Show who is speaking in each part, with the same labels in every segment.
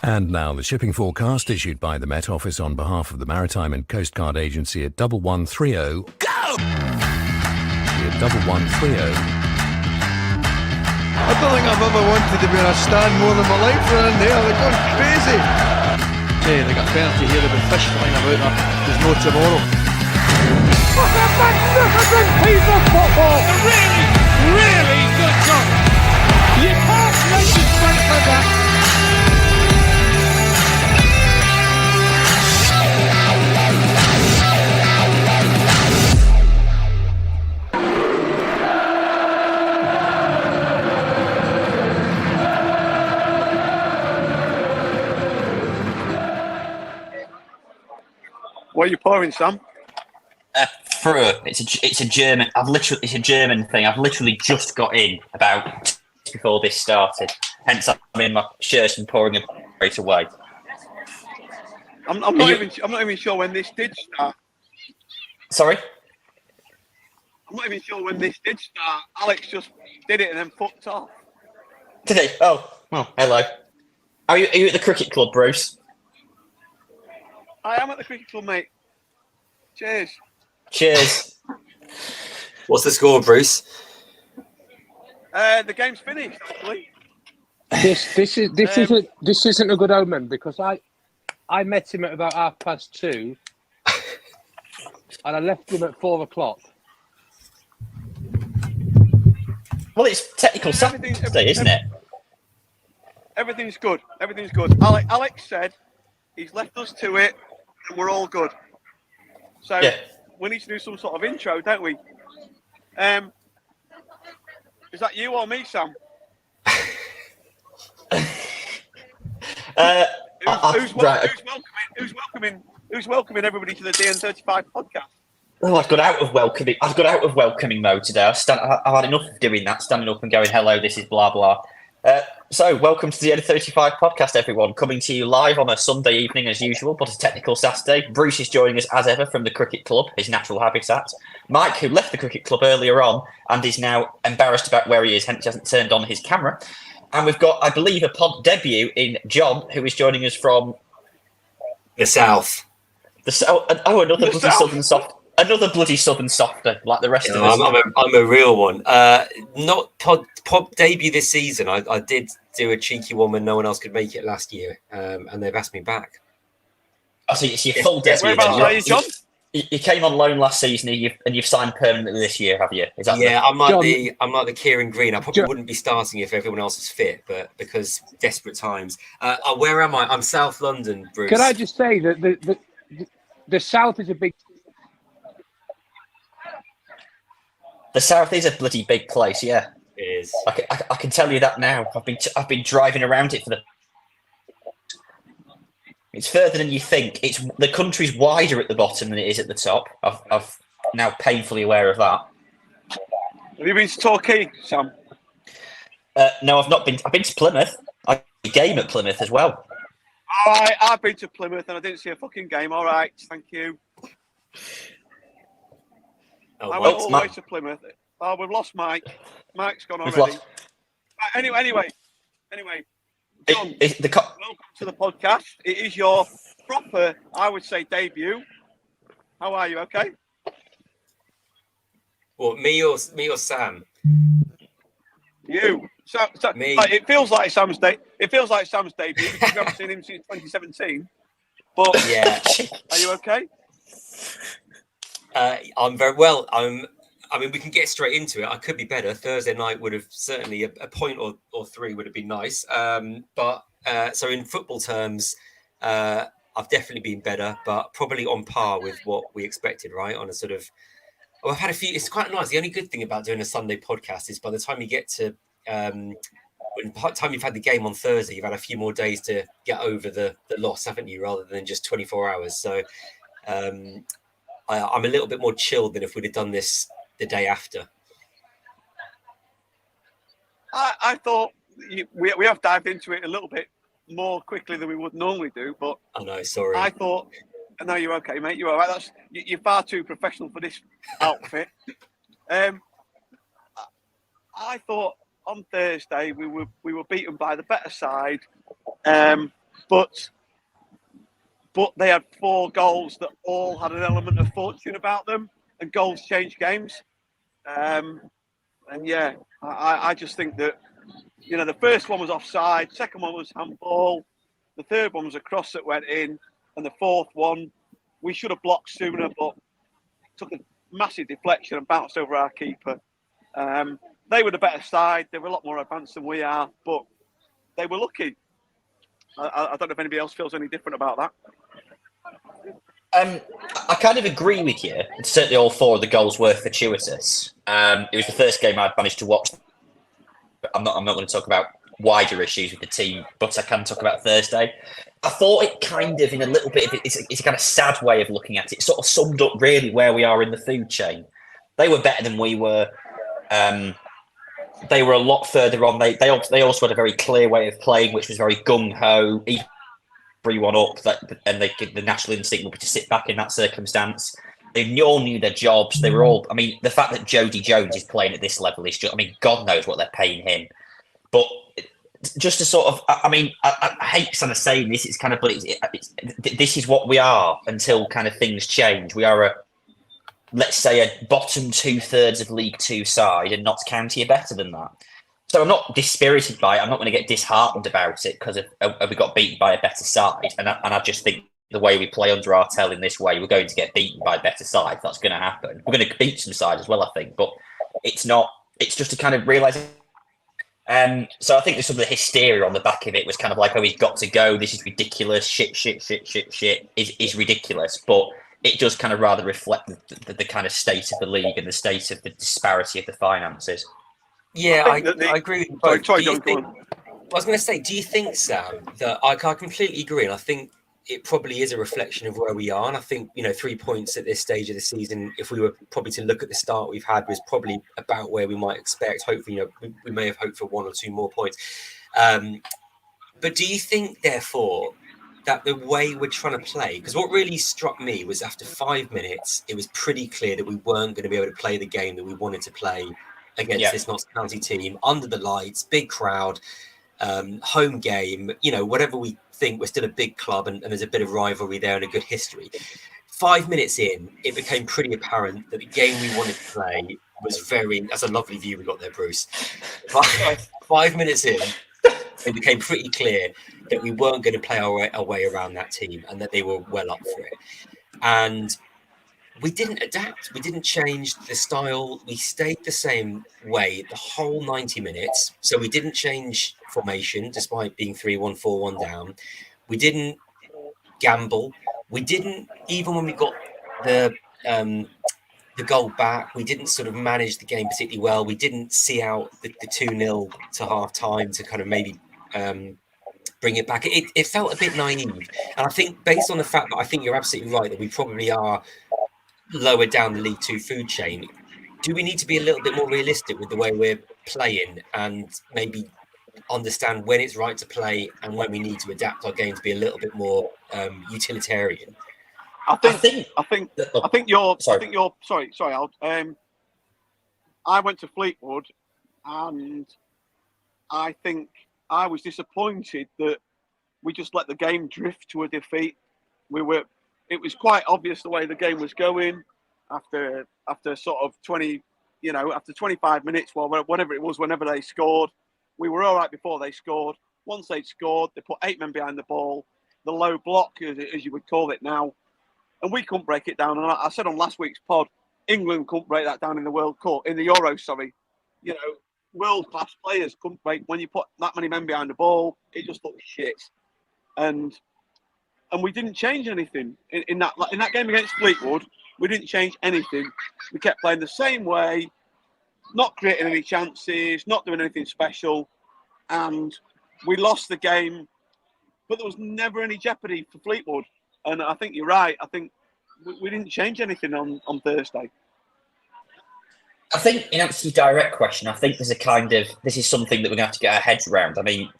Speaker 1: And now the shipping forecast issued by the Met Office on behalf of the Maritime and Coast Guard Agency at 1130. Go! At 1130.
Speaker 2: I don't think I've ever wanted to be in a stand more than my life around there. They're going crazy. Hey, they got penalty here. There'll be fish flying about that. There's no tomorrow.
Speaker 3: What a magnificent piece of football! A really, really good goal. You can't make it straight like that.
Speaker 4: What are you pouring, Sam?
Speaker 5: It's a German. It's a German thing. I've literally just got in about before this started. Hence, I'm in my shirt and pouring it straight away.
Speaker 4: I'm not even sure when this did start.
Speaker 5: Sorry.
Speaker 4: I'm not even sure when this did start. Alex just did it and then fucked off.
Speaker 5: Today. Oh, well, hello. Are you at the cricket club, Bruce?
Speaker 4: I am at the cricket club, mate. Cheers.
Speaker 5: Cheers.
Speaker 6: What's the score, Bruce?
Speaker 4: The game's finished, actually.
Speaker 7: This isn't a good omen because I met him at about 2:30, and I left him at 4:00.
Speaker 5: Well, it's technical Saturday, isn't it?
Speaker 4: Everything's good. Everything's good. Alex said he's left us to it, and we're all good. So we need to do some sort of intro, don't we? Is that you or me, Sam? Who's welcoming everybody to the DN35 podcast?
Speaker 5: Oh, I've got out of welcoming mode today. I've had enough of doing that, standing up and going, hello, this is blah, blah. So, welcome to the DN35 podcast, everyone. Coming to you live on a Sunday evening as usual, but a technical Saturday. Bruce is joining us as ever from the cricket club, his natural habitat. Mike, who left the cricket club earlier on and is now embarrassed about where he is, hence he hasn't turned on his camera. And we've got, I believe, a pod debut in John, who is joining us from
Speaker 6: the south.
Speaker 5: Another bloody southern softer, like the rest of us.
Speaker 6: I'm a real one. Not pod debut this season. I did do a cheeky one when no one else could make it last year, and they've asked me back.
Speaker 5: Oh, so it's your full debut.
Speaker 4: John?
Speaker 5: You came on loan last season, and you've signed permanently this year, have you? Is that
Speaker 6: I'm like the Kieran Green. I probably wouldn't be starting if everyone else is fit, but because desperate times. Where am I? I'm South London, Bruce.
Speaker 7: Can I just say that the South is a big.
Speaker 5: The South is a bloody big place, yeah.
Speaker 6: It is.
Speaker 5: I can tell you that now. I've been driving around it for the. It's further than you think. The country's wider at the bottom than it is at the top. I've now painfully aware of that.
Speaker 4: Have you been to Torquay, Sam?
Speaker 5: No, I've not been. I've been to Plymouth. I did a game at Plymouth as well.
Speaker 4: All right, I've been to Plymouth and I didn't see a fucking game. All right, thank you. I went all the way to Plymouth. Oh, we've lost Mike. Mike's gone already. Anyway. John, welcome to the podcast. It is your proper, I would say, debut. How are you? Okay.
Speaker 6: Well, me or Sam?
Speaker 4: You. So
Speaker 6: me.
Speaker 4: It feels like Sam's debut. Because we haven't seen him since 2017. But
Speaker 5: yeah,
Speaker 4: are you okay?
Speaker 6: I'm very well. I mean, we can get straight into it. I could be better. Thursday night would have certainly a point or three would have been nice. So in football terms, I've definitely been better, but probably on par with what we expected, right? On a sort of, I've had a few. It's quite nice. The only good thing about doing a Sunday podcast is by the time you get to, by the time you've had the game on Thursday, you've had a few more days to get over the loss, haven't you? Rather than just 24 hours. So I'm a little bit more chilled than if we'd have done this the day after.
Speaker 4: I thought we have dived into it a little bit more quickly than we would normally do, but
Speaker 6: I know, sorry.
Speaker 4: I thought, no, you're okay, mate. You're all right. You're far too professional for this outfit. I thought on Thursday we were beaten by the better side. but they had 4 goals that all had an element of fortune about them, and goals change games. And yeah, I just think that, you know, the first one was offside, second one was handball, the third one was a cross that went in, and the fourth one we should have blocked sooner, but took a massive deflection and bounced over our keeper. They were the better side. They were a lot more advanced than we are, but they were lucky. I don't know if anybody else feels any different about that.
Speaker 5: I kind of agree with you. Certainly all 4 of the goals were fortuitous. It was the first game I'd managed to watch. I'm not going to talk about wider issues with the team, but I can talk about Thursday. I thought it kind of, in a little bit of it's a kind of sad way of looking at it, sort of summed up really where we are in the food chain. They were better than we were. They were a lot further on. They also had a very clear way of playing, which was very gung-ho, everyone up, and the natural instinct would be to sit back in that circumstance. They all knew their jobs. They were all, I mean, the fact that Jody Jones is playing at this level is just, I mean, God knows what they're paying him. But just to sort of, I mean, I hate kind of saying this, it's kind of, but this is what we are until kind of things change. We are let's say, a bottom 2/3 of League Two side, and Notts County are better than that. So I'm not dispirited by it. I'm not going to get disheartened about it because we got beaten by a better side. And I just think the way we play under Artell in this way, we're going to get beaten by a better side. That's going to happen. We're going to beat some side as well, I think. But it's not. It's just to kind of realise. So I think there's some of the hysteria on the back of it was kind of like, oh, he's got to go. This is ridiculous. Shit is ridiculous. But it does kind of rather reflect the kind of state of the league and the state of the disparity of the finances.
Speaker 6: Yeah, I agree with both.
Speaker 4: Sorry,
Speaker 6: I was going to say, do you think, Sam, that I completely agree, and I think it probably is a reflection of where we are, and I think, 3 points at this stage of the season, if we were probably to look at the start we've had, was probably about where we might expect. Hopefully, we may have hoped for 1 or 2 more points. But do you think, therefore, that the way we're trying to play, because what really struck me was after 5 minutes, it was pretty clear that we weren't going to be able to play the game that we wanted to play against this Notts County team, under the lights, big crowd, home game, whatever we think, we're still a big club and there's a bit of rivalry there and a good history. 5 minutes in, it became pretty apparent that the game we wanted to play was that's a lovely view we got there, Bruce. 5 minutes in, it became pretty clear that we weren't going to play our way around that team and that they were well up for it. And we didn't adapt. We didn't change the style. We stayed the same way the whole 90 minutes. So we didn't change formation despite being 3-1, 4-1 down. We didn't gamble. We didn't, even when we got the goal back, we didn't sort of manage the game particularly well. We didn't see out the 2-0 to half time to kind of maybe bring it back. It felt a bit naive. And I think based on the fact that I think you're absolutely right that we probably are lower down the League Two food chain, do we need to be a little bit more realistic with the way we're playing and maybe understand when it's right to play and when we need to adapt our game to be a little bit more utilitarian?
Speaker 4: I went to Fleetwood and I think I was disappointed that we just let the game drift to a defeat. It was quite obvious the way the game was going after sort of 20, after 25 minutes, whatever it was, whenever they scored. We were all right before they scored. Once they scored, they put 8 men behind the ball, the low block, as you would call it now, and we couldn't break it down. And I said on last week's pod, England couldn't break that down in the Euros, sorry. World-class players couldn't break. When you put that many men behind the ball, it just looked shit. And we didn't change anything in that game against Fleetwood. We didn't change anything. We kept playing the same way, not creating any chances, not doing anything special, and we lost the game. But there was never any jeopardy for Fleetwood. And I think you're right. I think we didn't change anything on Thursday.
Speaker 5: I think, in answer to your direct question, I think there's this is something that we're going to have to get our heads around. I mean,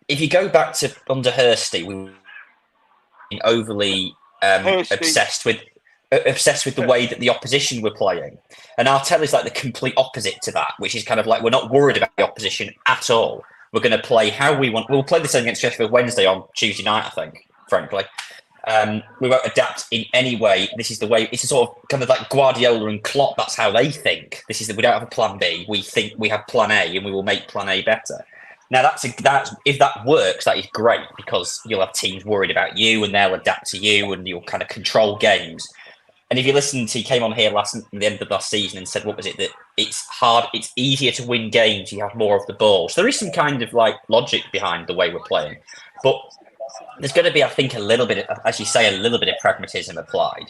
Speaker 5: if you go back to under Hursty, we were overly obsessed with the way that the opposition were playing. And Artell is like the complete opposite to that, which is kind of like we're not worried about the opposition at all. We're going to play how we want. We'll play this against Sheffield Wednesday on Tuesday night, I think, frankly. We won't adapt in any way. This is the way. It's a sort of kind of like Guardiola and Klopp. That's how they think. This is we don't have a plan B. We think we have plan A, and we will make plan A better. Now that's if that works, that is great because you'll have teams worried about you, and they'll adapt to you, and you'll kind of control games. And if you listen to, he came on here at the end of last season and said, what was it, that it's hard, it's easier to win games, you have more of the ball. So there is some kind of like logic behind the way we're playing. But there's going to be, I think, a little bit, as you say, a little bit of pragmatism applied.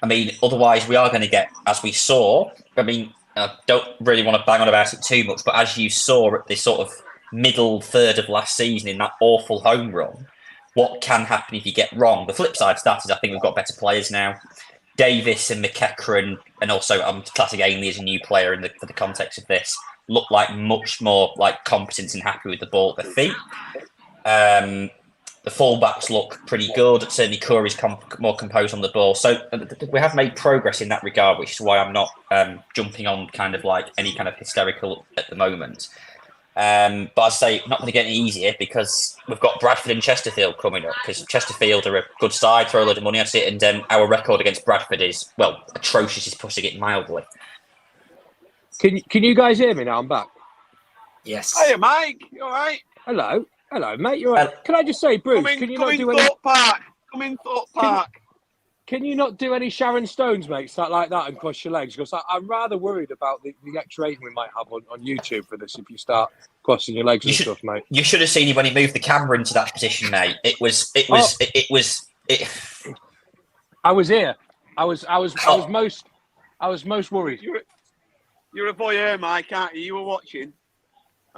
Speaker 5: I mean, otherwise we are going to get, as we saw, I mean, I don't really want to bang on about it too much, but as you saw at this sort of middle third of last season in that awful home run, what can happen if you get wrong? The flip side to that is I think we've got better players now. Davis and McEachran, and also classic Ainley as a new player for the context of this, look like much more like competent and happy with the ball at their feet. The fullbacks look pretty good. Certainly, Corey's more composed on the ball. So we have made progress in that regard, which is why I'm not jumping on kind of like any kind of hysterical at the moment. But I say not going to get any easier because we've got Bradford and Chesterfield coming up because Chesterfield are a good side, throw a load of money at it, and our record against Bradford is, well, atrocious is pushing it mildly.
Speaker 7: Can you guys hear me now? I'm back.
Speaker 6: Yes.
Speaker 4: Hey, Mike, you all right?
Speaker 7: Hello, mate. You're right. Can I just say, Bruce? Can you not do any?
Speaker 4: Come in Thorpe Park.
Speaker 7: Can you not do any Sharon Stones, mate, stuff like that, and cross your legs? Because I'm rather worried about the extra rating we might have on YouTube for this if you start crossing your legs and stuff, mate.
Speaker 5: You should have seen it when he moved the camera into that position, mate. It was.
Speaker 7: I was here. I was most worried.
Speaker 4: You're a voyeur, Mike, aren't you? You were watching.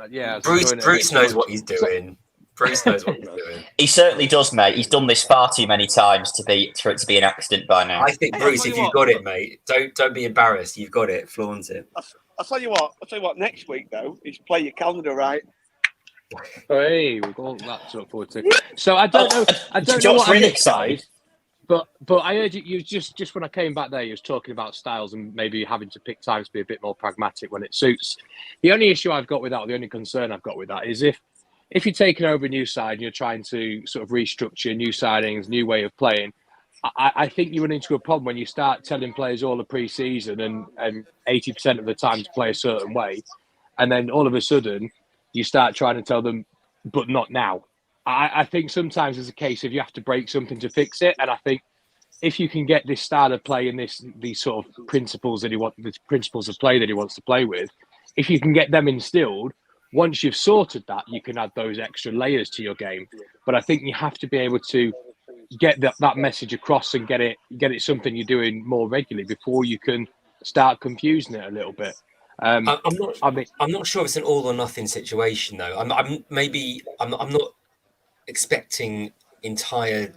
Speaker 7: Yeah.
Speaker 6: Bruce knows what he's doing. Bruce knows what he's doing.
Speaker 5: He certainly does, mate. He's done this far too many times for it to be an accident by now.
Speaker 6: I think, Bruce, if you've got it, mate, don't be embarrassed. You've got it. Flaunt it.
Speaker 4: I'll tell you what. Next week though is play your calendar right.
Speaker 7: Hey, we've got that to look forward to. So I don't know what I'm excited. But I heard you just when I came back there, you was talking about styles and maybe having to pick times to be a bit more pragmatic when it suits. The only issue I've got with that, or the only concern I've got with that is if you're taking over a new side and you're trying to sort of restructure new signings, new way of playing, I think you run into a problem when you start telling players all the pre-season and 80% of the time to play a certain way. And then all of a sudden you start trying to tell them, but not now. I think sometimes there's a case of you have to break something to fix it. And I think if you can get this style of play and these sort of principles of play that he wants to play with, if you can get them instilled, once you've sorted that, you can add those extra layers to your game. But I think you have to be able to get that message across and get it something you're doing more regularly before you can start confusing it a little bit.
Speaker 6: I'm not sure if it's an all or nothing situation though. I'm not expecting entire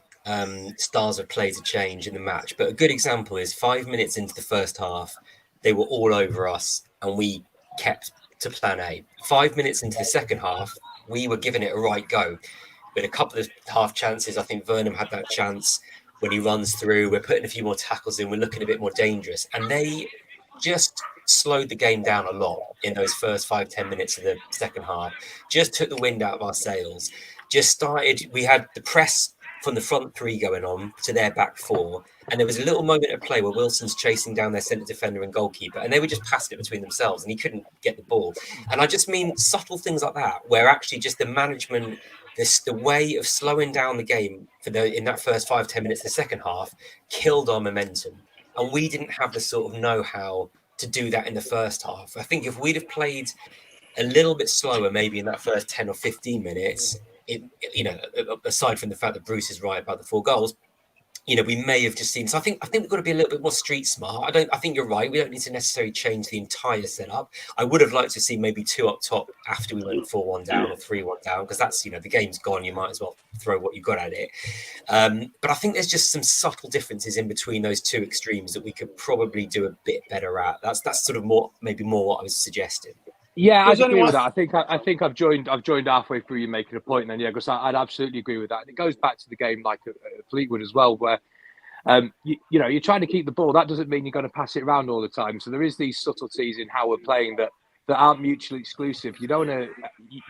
Speaker 6: styles of play to change in the match, but a good example is 5 minutes into the first half, they were all over us and we kept to plan A. 5 minutes into the second half, we were giving it a right go. We had a couple of half chances. I think Vernam had that chance when he runs through. We're putting a few more tackles in. We're looking a bit more dangerous. And they just slowed the game down a lot in those first 5-10 minutes of the second half. Just took the wind out of our sails. We had the press from the front three going on to their back four. And there was a little moment of play where Wilson's chasing down their centre defender and goalkeeper, and they were just passing it between themselves and he couldn't get the ball. And I just mean subtle things like that, where actually just the management, the way of slowing down the game in that first 5-10 minutes of the second half killed our momentum. And we didn't have the sort of know-how to do that in the first half. I think if we'd have played a little bit slower, maybe in that first 10 or 15 minutes, aside from the fact that Bruce is right about the 4 goals, we may have just seen. So I think we've got to be a little bit more street smart. I think you're right. We don't need to necessarily change the entire setup. I would have liked to see maybe 2 up top after we went 4-1 down or 3-1 down, because that's, the game's gone. You might as well throw what you got at it. But I think there's just some subtle differences in between those 2 extremes that we could probably do a bit better at. That's sort of more what I was suggesting.
Speaker 7: Yeah, I agree with that. I think I've joined halfway through you making a point, and then because I'd absolutely agree with that. And it goes back to the game like at Fleetwood as well, where you're trying to keep the ball. That doesn't mean you're going to pass it around all the time. So there is these subtleties in how we're playing that that aren't mutually exclusive. You don't want to.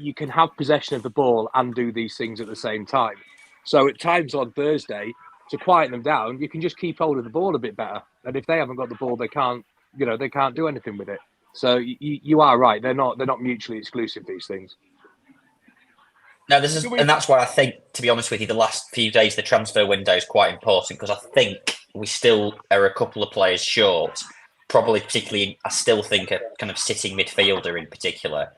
Speaker 7: You can have possession of the ball and do these things at the same time. So at times on Thursday, to quieten them down, you can just keep hold of the ball a bit better. And if they haven't got the ball, they can't. They can't do anything with it. So you are right. They're not mutually exclusive, these things.
Speaker 5: No, and that's why I think, to be honest with you, the last few days the transfer window is quite important, because I think we still are a couple of players short. Probably particularly, I still think a kind of sitting midfielder in particular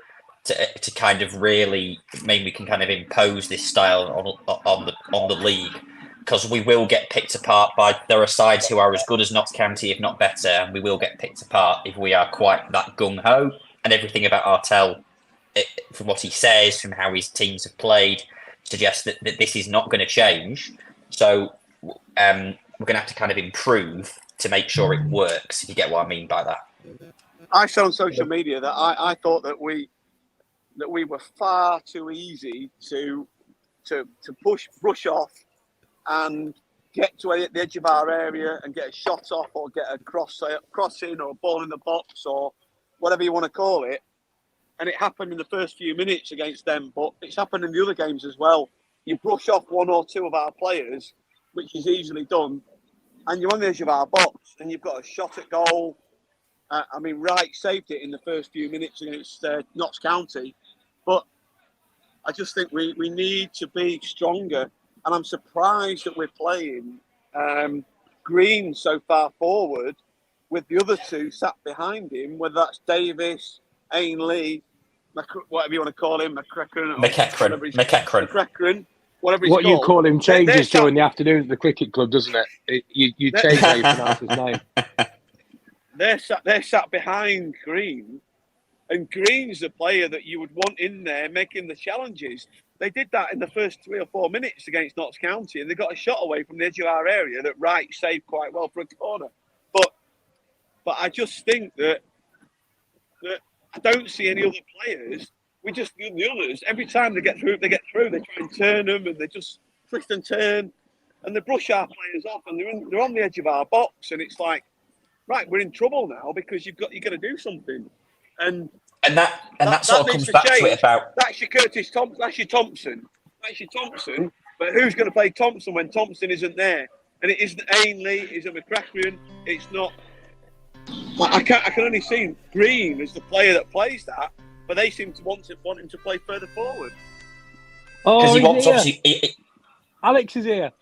Speaker 5: to kind of really maybe we can kind of impose this style on the league, because we will get picked apart by there are sides who are as good as Notts County, if not better, and we will get picked apart if we are quite that gung ho. And everything about Artell, from what he says, from how his teams have played, suggests that this is not going to change. So we're going to have to kind of improve to make sure it works, if you get what I mean by that.
Speaker 4: I saw on social media that I thought that we were far too easy to brush off and get to the edge of our area and get a shot off or get a crossing or a ball in the box or whatever you want to call it. And it happened in the first few minutes against them, but it's happened in the other games as well. You brush off one or two of our players, which is easily done, and you're on the edge of our box and you've got a shot at goal. Wright saved it in the first few minutes against Notts County, but I just think we need to be stronger. And I'm surprised that we're playing Green so far forward with the other two sat behind him, whether that's Davis, Ainley, whatever you want to call him, McEachran, whatever he's
Speaker 7: what
Speaker 4: called.
Speaker 7: You call him changes during the afternoon at the cricket club, doesn't it? You change how you pronounce his name.
Speaker 4: They're sat behind Green, and Green's the player that you would want in there making the challenges. They did that in the first 3 or 4 minutes against Notts County, and they got a shot away from the edge of our area that Wright saved quite well for a corner. But I just think that I don't see any other players. We just the others. Every time they get through, they try and turn them, and they just twist and turn, and they brush our players off, and they're on the edge of our box, and it's like, right, we're in trouble now because you got to do something, and
Speaker 5: that sort of comes back to it about
Speaker 4: that's your Curtis Thompson, that's your Thompson. But who's going to play Thompson when Thompson isn't there? And it isn't Ainley, it isn't McEachran, it's not. I can only see Green as the player that plays that, but they seem to want him to play further forward.
Speaker 7: Oh,
Speaker 5: he wants,
Speaker 7: Alex is here.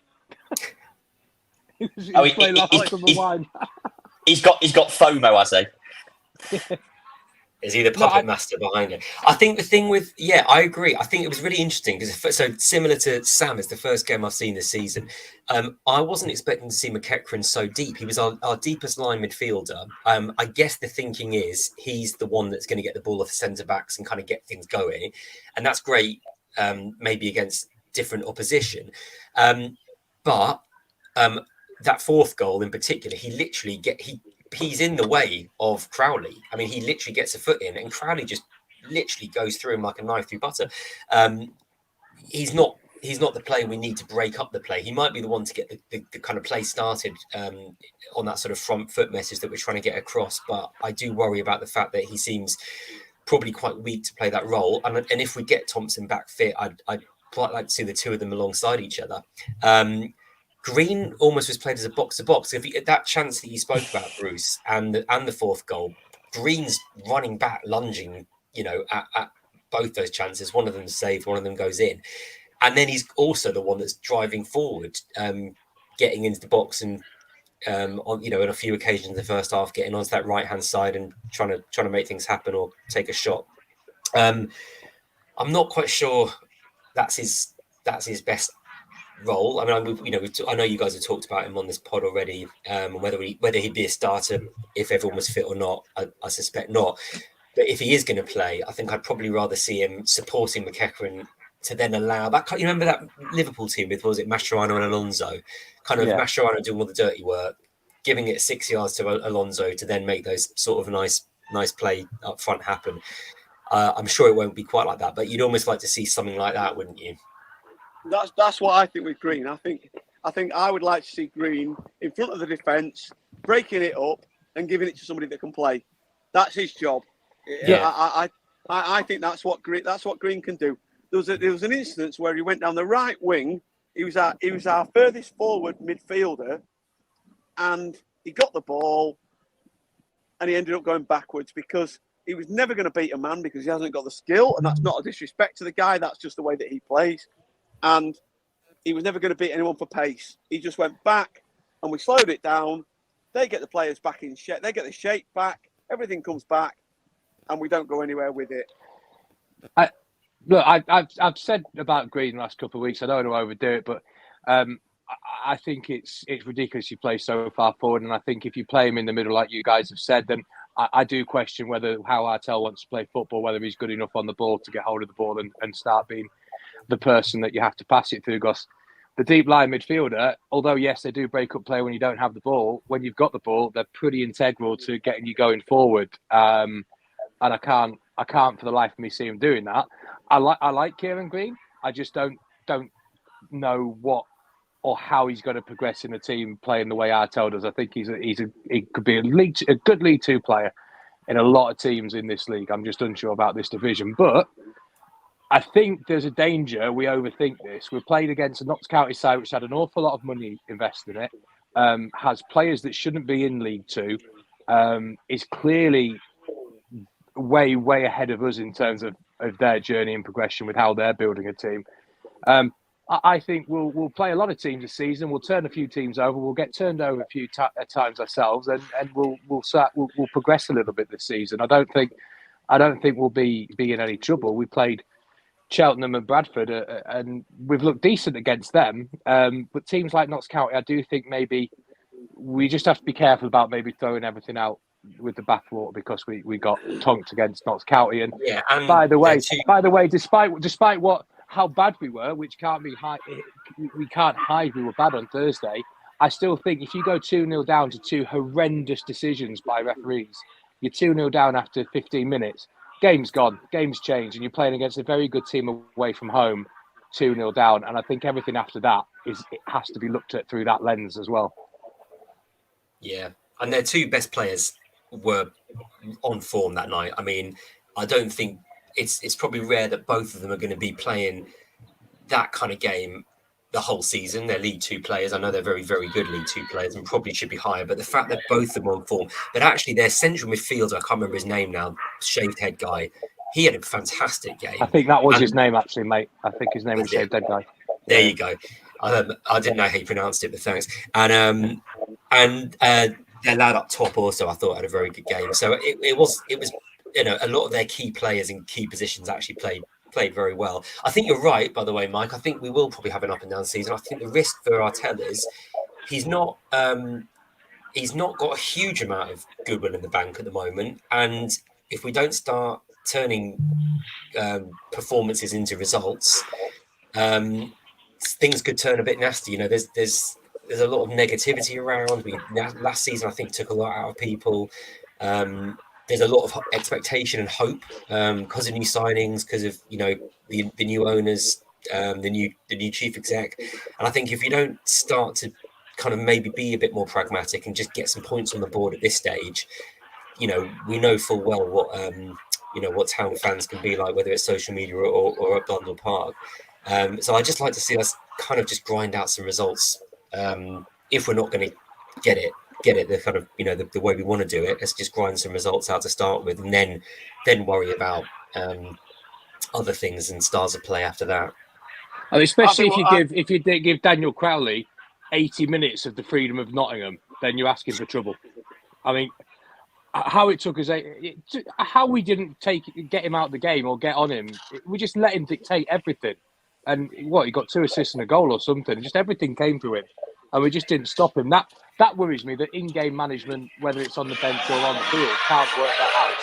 Speaker 7: He's got
Speaker 5: FOMO, has he?
Speaker 6: Is he the puppet master behind it? I think the thing with, I agree. I think it was really interesting because, so similar to Sam, it's the first game I've seen this season. I wasn't expecting to see McEachran so deep. He was our deepest line midfielder. I guess the thinking is he's the one that's going to get the ball off the centre backs and kind of get things going. And that's great, maybe against different opposition. But that fourth goal in particular, he's in the way of Crowley. I mean, he literally gets a foot in and Crowley just literally goes through him like a knife through butter. He's not the player we need to break up the play. He might be the one to get the kind of play started on that sort of front foot message that we're trying to get across. But I do worry about the fact that he seems probably quite weak to play that role. And if we get Thompson back fit, I'd quite like to see the two of them alongside each other. Green almost was played as a box-to-box. If that chance that you spoke about, Bruce, and the fourth goal, Green's running back, lunging, at both those chances. One of them saved, one of them goes in, and then he's also the one that's driving forward, getting into the box and on a few occasions in the first half, getting onto that right-hand side and trying to make things happen or take a shot. I'm not quite sure that's his best role. I mean, I know you guys have talked about him on this pod already, whether he'd be a starter if everyone was fit or not. I suspect not. But if he is going to play, I think I'd probably rather see him supporting McEachran to then allow that. You remember that Liverpool team with, was it Mascherano and Alonso? Mascherano doing all the dirty work, giving it 6 yards to Alonso to then make those sort of nice play up front happen. I'm sure it won't be quite like that, but you'd almost like to see something like that, wouldn't you?
Speaker 4: That's what I think with Green. I think I would like to see Green in front of the defence, breaking it up and giving it to somebody that can play. That's his job. Yeah, I think that's what Green can do. There was an instance where he went down the right wing. He was our furthest forward midfielder, and he got the ball, and he ended up going backwards because he was never going to beat a man because he hasn't got the skill, and that's not a disrespect to the guy. That's just the way that he plays, and he was never going to beat anyone for pace. He just went back, and we slowed it down. They get the players back in shape. They get the shape back. Everything comes back, and we don't go anywhere with it.
Speaker 7: Look, I've said about Green the last couple of weeks. I don't want to overdo it, but I think it's ridiculous he plays so far forward. And I think if you play him in the middle, like you guys have said, then I do question how Artell wants to play football, whether he's good enough on the ball to get hold of the ball and start being the person that you have to pass it through. Because the deep line midfielder, although yes, they do break up play when you don't have the ball, when you've got the ball, they're pretty integral to getting you going forward. And I can't for the life of me see him doing that. I like Kieran Green. I just don't know what or how he's going to progress in the team playing the way Artell does. I think he could be a good League Two player in a lot of teams in this league. I'm just unsure about this division, but I think there's a danger we overthink this. We're played against a Notts County side which had an awful lot of money invested in it, has players that shouldn't be in League Two, is clearly way ahead of us in terms of their journey and progression with how they're building a team. I think we'll play a lot of teams this season. We'll turn a few teams over. We'll get turned over a few times ourselves, and we'll progress a little bit this season. I don't think we'll be in any trouble. We played Cheltenham and Bradford, and we've looked decent against them. But teams like Notts County, I do think maybe we just have to be careful about maybe throwing everything out with the bathwater because we got tonked against Notts County. And by the way, despite how bad we were, which can't be we can't hide we were bad on Thursday. I still think if you go 2-0 down to two horrendous decisions by referees, you're 2-0 down after 15 minutes. Game's gone, game's changed, and you're playing against a very good team away from home, 2-0 down. And I think everything after that it has to be looked at through that lens as well.
Speaker 6: Yeah, and their two best players were on form that night. I mean, I don't think it's probably rare that both of them are going to be playing that kind of game the whole season. They're League Two players. I know they're very, very good League Two players and probably should be higher. But the fact that both of them are on form, that actually their central midfielder, I can't remember his name now, shaved head guy, he had a fantastic game.
Speaker 7: I think that was his name actually, mate. I think his name was shaved head guy.
Speaker 6: There you go. I didn't know how you pronounced it, but thanks. And their lad up top also, I thought, had a very good game. So it was a lot of their key players in key positions actually played very well. I think you're right, by the way, Mike. I think we will probably have an up and down season. I think the risk for Artell is he's not got a huge amount of goodwill in the bank at the moment, and if we don't start turning performances into results, things could turn a bit nasty. You know, there's a lot of negativity around. Last season, I think, took a lot out of people. There's a lot of expectation and hope because of new signings, because of the new owners, the new chief exec. And I think if you don't start to kind of maybe be a bit more pragmatic and just get some points on the board at this stage, we know full well what town fans can be like, whether it's social media or at Blundell Park. So I just like to see us kind of just grind out some results. If we're not going to get it the kind of the way we want to do it, let's just grind some results out to start with, and then worry about other things and styles of play after that.
Speaker 7: And especially if you give Daniel Crowley 80 minutes of the freedom of Nottingham, then you're asking for trouble. I mean, how it took us, how we didn't get him out of the game or get on him, we just let him dictate everything. And he got 2 assists and a goal or something. Just everything came to him, and we just didn't stop him. That worries me. That in-game management, whether it's on the bench or on the field, can't work that out.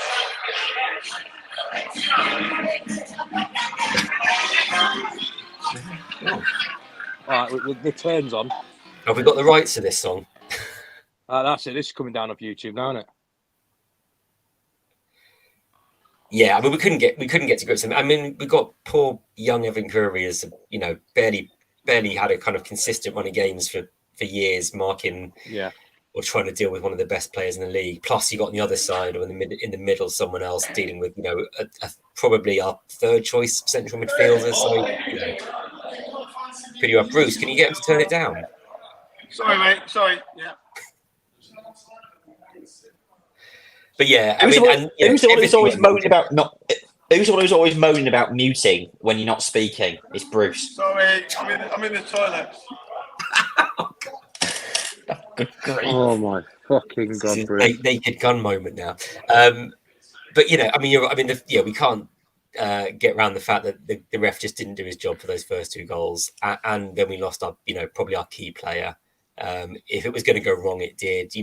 Speaker 7: All right, the turn's on.
Speaker 6: Have we got the rights to this song?
Speaker 7: That's it. This is coming down off YouTube now, isn't it?
Speaker 6: Yeah, I mean, we couldn't get to grips with it. I mean, we got poor young Evan Curry as barely had a kind of consistent run of games for years, marking or trying to deal with one of the best players in the league. Plus, you got on the other side or in the middle someone else dealing with probably our third choice central midfielder. So pretty rough. Bruce, can you get him to turn it down?
Speaker 4: Sorry, mate. Sorry. Yeah.
Speaker 6: But yeah,
Speaker 5: who's the one who's always moaning about not? Who's the one who's always moaning about muting when you're not speaking? It's Bruce.
Speaker 4: Sorry, I'm in the toilet.
Speaker 5: Good grief.
Speaker 7: Oh my fucking god, Bruce!
Speaker 6: Naked gun moment now. But we can't get around the fact that the ref just didn't do his job for those first 2 goals, and then we lost our, probably our key player. If it was going to go wrong, it did.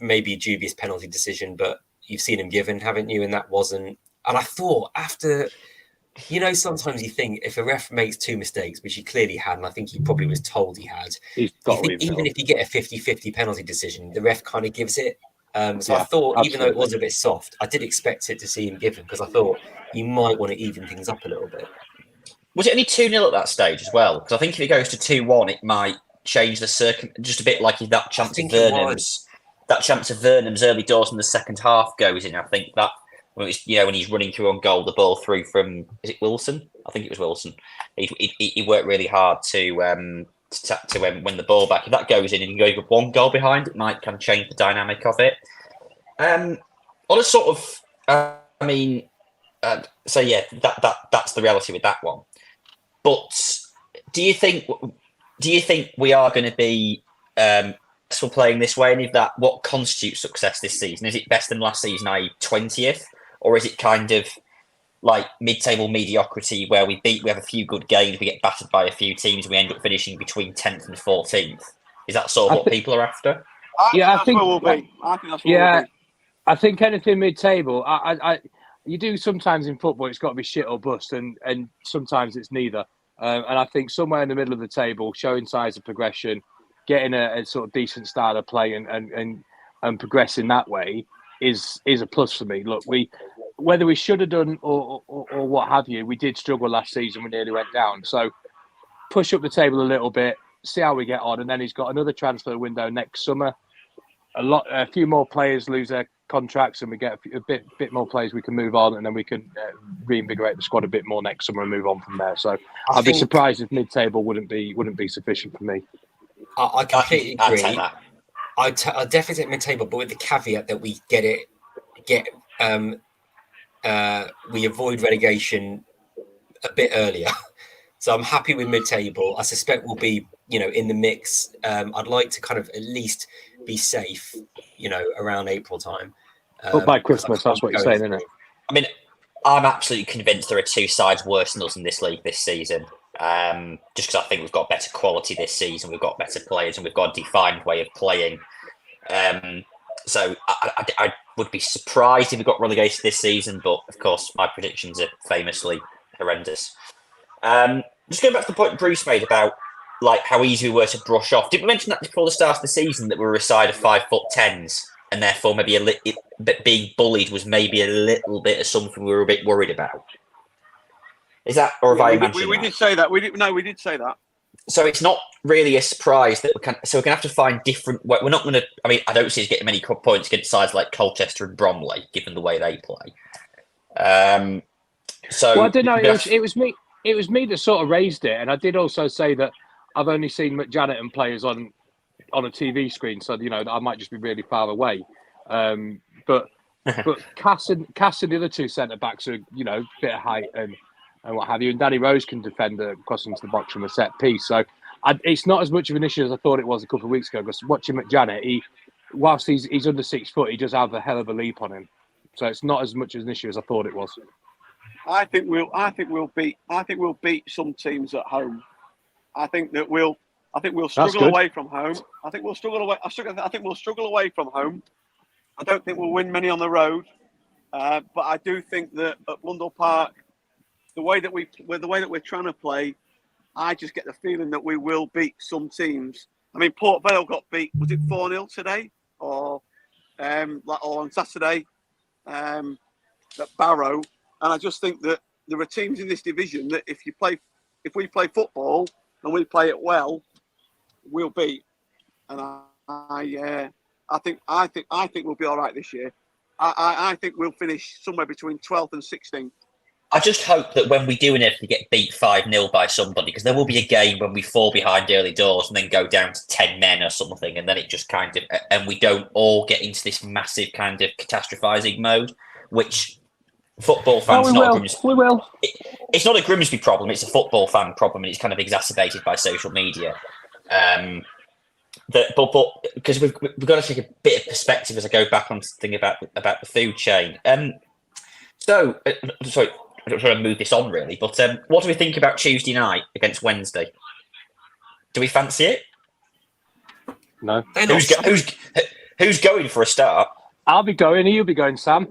Speaker 6: Maybe a dubious penalty decision, but you've seen him given, haven't you? And that wasn't. And I thought after, sometimes you think if a ref makes 2 mistakes, which he clearly had, and I think he probably was told he had, even if you get a 50-50 penalty decision, the ref kind of gives it. I thought, absolutely. Even though it was a bit soft, I did expect it to see him given, because I thought you might want to even things up a little bit.
Speaker 5: Was it only 2-0 at that stage as well? Because I think if it goes to 2-1, it might change the just a bit, like that chance of Vernon's. That chance of Vernon's early doors in the second half goes in. I think that when he's running through on goal, the ball through from, is it Wilson? I think it was Wilson. He worked really hard to win the ball back. If that goes in and you go with 1 goal behind, it might kind of change the dynamic of it. On a sort of, that's the reality with that one. But do you think we are going to be successful playing this way? And what constitutes success this season? Is it best than last season, i.e. 20th? Or is it kind of like mid-table mediocrity where we have a few good games, we get battered by a few teams, and we end up finishing between 10th and 14th? Is that sort of what people are after?
Speaker 4: I think we'll be.
Speaker 7: I think anything mid-table. You do sometimes in football, it's got to be shit or bust, and sometimes it's neither. And I think somewhere in the middle of the table, showing signs of progression, getting a sort of decent style of play and progressing that way is a plus for me. Look, whether we should have done or what have you, we did struggle last season. We nearly went down. So push up the table a little bit, see how we get on, and then he's got another transfer window next summer. A few more players lose their contracts, and we get a bit more players we can move on, and then we can reinvigorate the squad a bit more next summer and move on from there. So I'd be surprised if mid-table wouldn't be sufficient for me.
Speaker 6: I completely agree. I definitely take mid-table, but with the caveat that we we avoid relegation a bit earlier. So I'm happy with mid-table. I suspect we'll be, in the mix. I'd like to kind of at least be safe, around April time.
Speaker 7: But by Christmas, that's what you're saying, isn't it?
Speaker 5: I mean, I'm absolutely convinced there are 2 sides worse than us in this league this season. Just because I think we've got better quality this season, we've got better players, and we've got a defined way of playing. So I would be surprised if we got relegated this season, but of course my predictions are famously horrendous. Just going back to the point Bruce made about like how easy we were to brush off. Did we mention that before the start of the season that we were a side of 5'10", and therefore maybe that being bullied was maybe a little bit of something we were a bit worried about? Is that, or have I imagined
Speaker 4: we did say that. We did say that.
Speaker 5: So it's not really a surprise that we're going to have to find different. We're not going to. I mean, I don't see us getting many points against sides like Colchester and Bromley, given the way they play. So
Speaker 7: I don't know. It was me. It was me that sort of raised it, and I did also say that I've only seen McJanet and players on a TV screen, so I might just be really far away. But Cass and the other 2 centre backs are bit of height and what have you, and Danny Rose can defend crossing into the box from a set piece. So it's not as much of an issue as I thought it was a couple of weeks ago. Because watching McJanet, whilst he's under 6 foot, he does have a hell of a leap on him. So it's not as much of an issue as I thought it was.
Speaker 4: I think we'll beat some teams at home. I think we'll struggle away from home. I think we'll struggle away from home. I don't think we'll win many on the road. But I do think that at Blundell Park, the way that we're trying to play, I just get the feeling that we will beat some teams. I mean, Port Vale got beat. Was it 4-0 today, or on Saturday at Barrow? And I just think that there are teams in this division that if we play football and we play it well, we'll beat. And I think we'll be all right this year. I think we'll finish somewhere between 12th and 16th.
Speaker 5: I just hope that when we do inevitably get beat 5-0 by somebody, because there will be a game when we fall behind early doors and then go down to 10 men or something, and then it just kind of, and we don't all get into this massive kind of catastrophizing mode, which football fans...
Speaker 7: we will.
Speaker 5: It's not a Grimsby problem, it's a football fan problem, and it's kind of exacerbated by social media. But because we've got to take a bit of perspective as I go back on something about the food chain. Sorry, I'm not trying to move this on really, but what do we think about Tuesday night against Wednesday? Do we fancy it?
Speaker 7: No.
Speaker 5: Who's going for a start?
Speaker 7: I'll be going. You'll be going, Sam.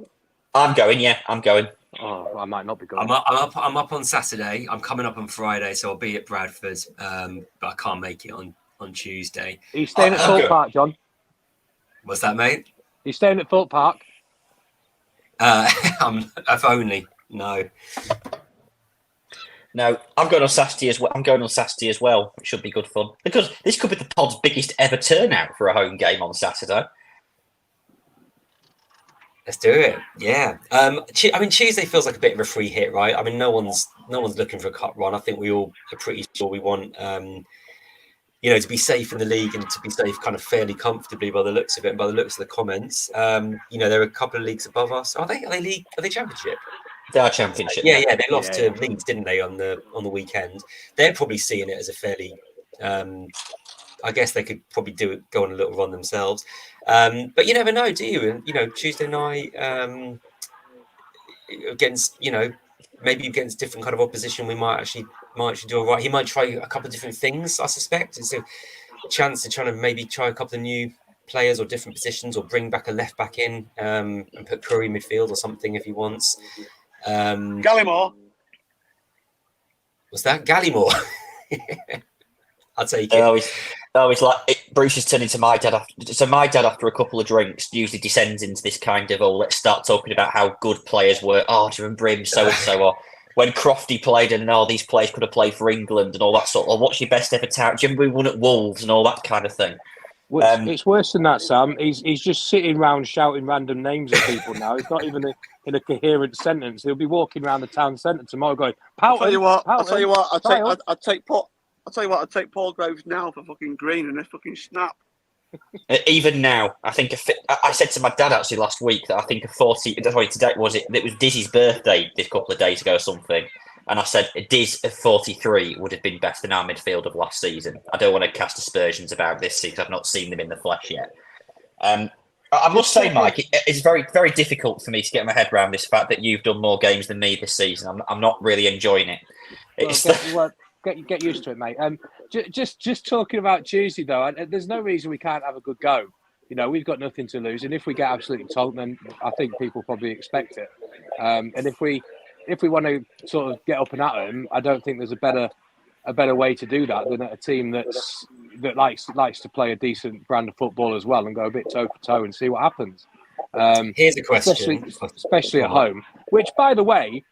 Speaker 5: I'm going. Yeah, I'm going.
Speaker 7: Oh, I might not be going.
Speaker 6: I'm up on Saturday. I'm coming up on Friday, so I'll be at Bradford, but I can't make it on Tuesday.
Speaker 7: Are you staying at Thorpe Park, John?
Speaker 6: What's that, mate?
Speaker 7: Are you staying at Thorpe Park?
Speaker 6: If only. No,
Speaker 5: I'm going on Saturday as well. It should be good fun because this could be the pod's biggest ever turnout for a home game on Saturday.
Speaker 6: Let's do it. Yeah. Tuesday feels like a bit of a free hit, right? I mean, no one's looking for a cup run. I think we all are pretty sure we want, to be safe in the league and to be safe kind of fairly comfortably by the looks of it and by the looks of the comments. There are a couple of leagues above us. Are they league? Are they championship?
Speaker 5: They are championship.
Speaker 6: Yeah. They lost to Leeds, didn't they, on the weekend? They're probably seeing it as a fairly. I guess they could probably go on a little run themselves, but you never know, do you? And Tuesday night against maybe against different kind of opposition, we might actually do all right. He might try a couple of different things. I suspect it's a chance to maybe try a couple of new players or different positions, or bring back a left back in and put Curry midfield or something if he wants.
Speaker 4: Gallimore.
Speaker 6: What's that? Gallimore. I'll take it.
Speaker 5: It's like Bruce is turning to my dad. My dad, after a couple of drinks, usually descends into this kind of, let's start talking about how good players were. Oh, do you remember him? So and so. Or when Crofty played, and these players could have played for England and all that sort of. What's your best ever tout? Do you remember we won at Wolves and all that kind of thing?
Speaker 7: Well, it's worse than that, Sam. He's just sitting around shouting random names at people now. It's not even in a coherent sentence. He'll be walking around the town centre tomorrow going, I'll tell you what,
Speaker 4: I'd take Paul Groves now for fucking green and a fucking snap.
Speaker 5: Even now, I think I said to my dad actually last week that I think a 40. Today was it? It was Dizzy's birthday this couple of days ago or something, and I said Diz of 43 would have been better than our midfield of last season. I don't want to cast aspersions about this because I've not seen them in the flesh yet. I must say, Mike, it's very, very difficult for me to get my head around this fact that you've done more games than me this season. I'm not really enjoying it.
Speaker 7: Get used to it, mate. Just talking about Tuesday though, there's no reason we can't have a good go. We've got nothing to lose, and if we get absolutely told, then I think people probably expect it. And if we want to sort of get up and at them, I don't think there's a better way to do that than at a team that likes to play a decent brand of football as well and go a bit toe for toe and see what happens.
Speaker 6: Here's a question,
Speaker 7: especially at home. Which, by the way,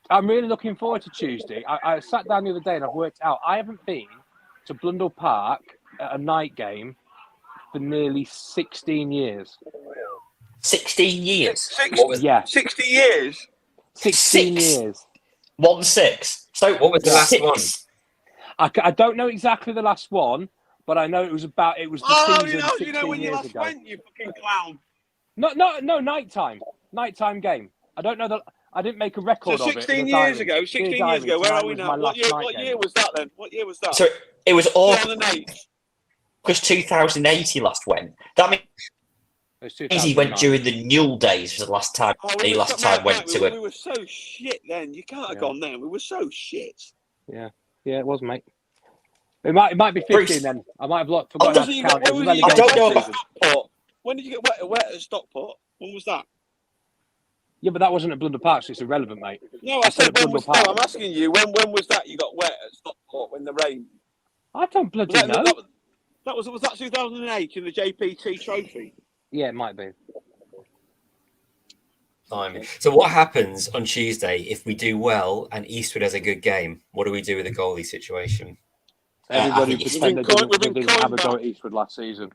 Speaker 7: I'm really looking forward to Tuesday. I sat down the other day and I've worked out I haven't been to Blundell Park at a night game for nearly 16 years.
Speaker 5: 16 years?
Speaker 4: 60 years?
Speaker 7: 16 years.
Speaker 5: 1-6. So
Speaker 6: what was the last one?
Speaker 7: I don't know exactly the last one, but I know it was the season 16
Speaker 4: when you
Speaker 7: years
Speaker 4: last
Speaker 7: ago.
Speaker 4: went, you fucking clown.
Speaker 7: No, nighttime game. I don't know that. I didn't make a record
Speaker 4: so
Speaker 7: of it.
Speaker 4: 16 years ago, where are we now? What year was that then? What year was that?
Speaker 5: So it was August
Speaker 4: 2008.
Speaker 5: Because 2008 he last went. That means he went during the Newell days was the last time he went to it.
Speaker 4: We were so shit then. You can't have gone then. We were so shit.
Speaker 7: Yeah, it was, mate. It might be 15
Speaker 5: Bruce,
Speaker 7: then. I might have forgotten how to count.
Speaker 5: I don't know about
Speaker 4: Stockport. When did you get wet at Stockport? When was that?
Speaker 7: Yeah, but that wasn't at Blundell Park, so it's irrelevant, mate.
Speaker 4: No, I said when was that? I'm asking you, when was that you got wet at Stockport when the rain?
Speaker 7: I don't bloody know.
Speaker 4: Was that 2008 in the JPT Trophy?
Speaker 7: Yeah, it might be.
Speaker 6: So what happens on Tuesday if we do well and Eastwood has a good game? What do we do with the goalie situation?
Speaker 7: Everybody pretended they didn't have a go at Eastwood last season.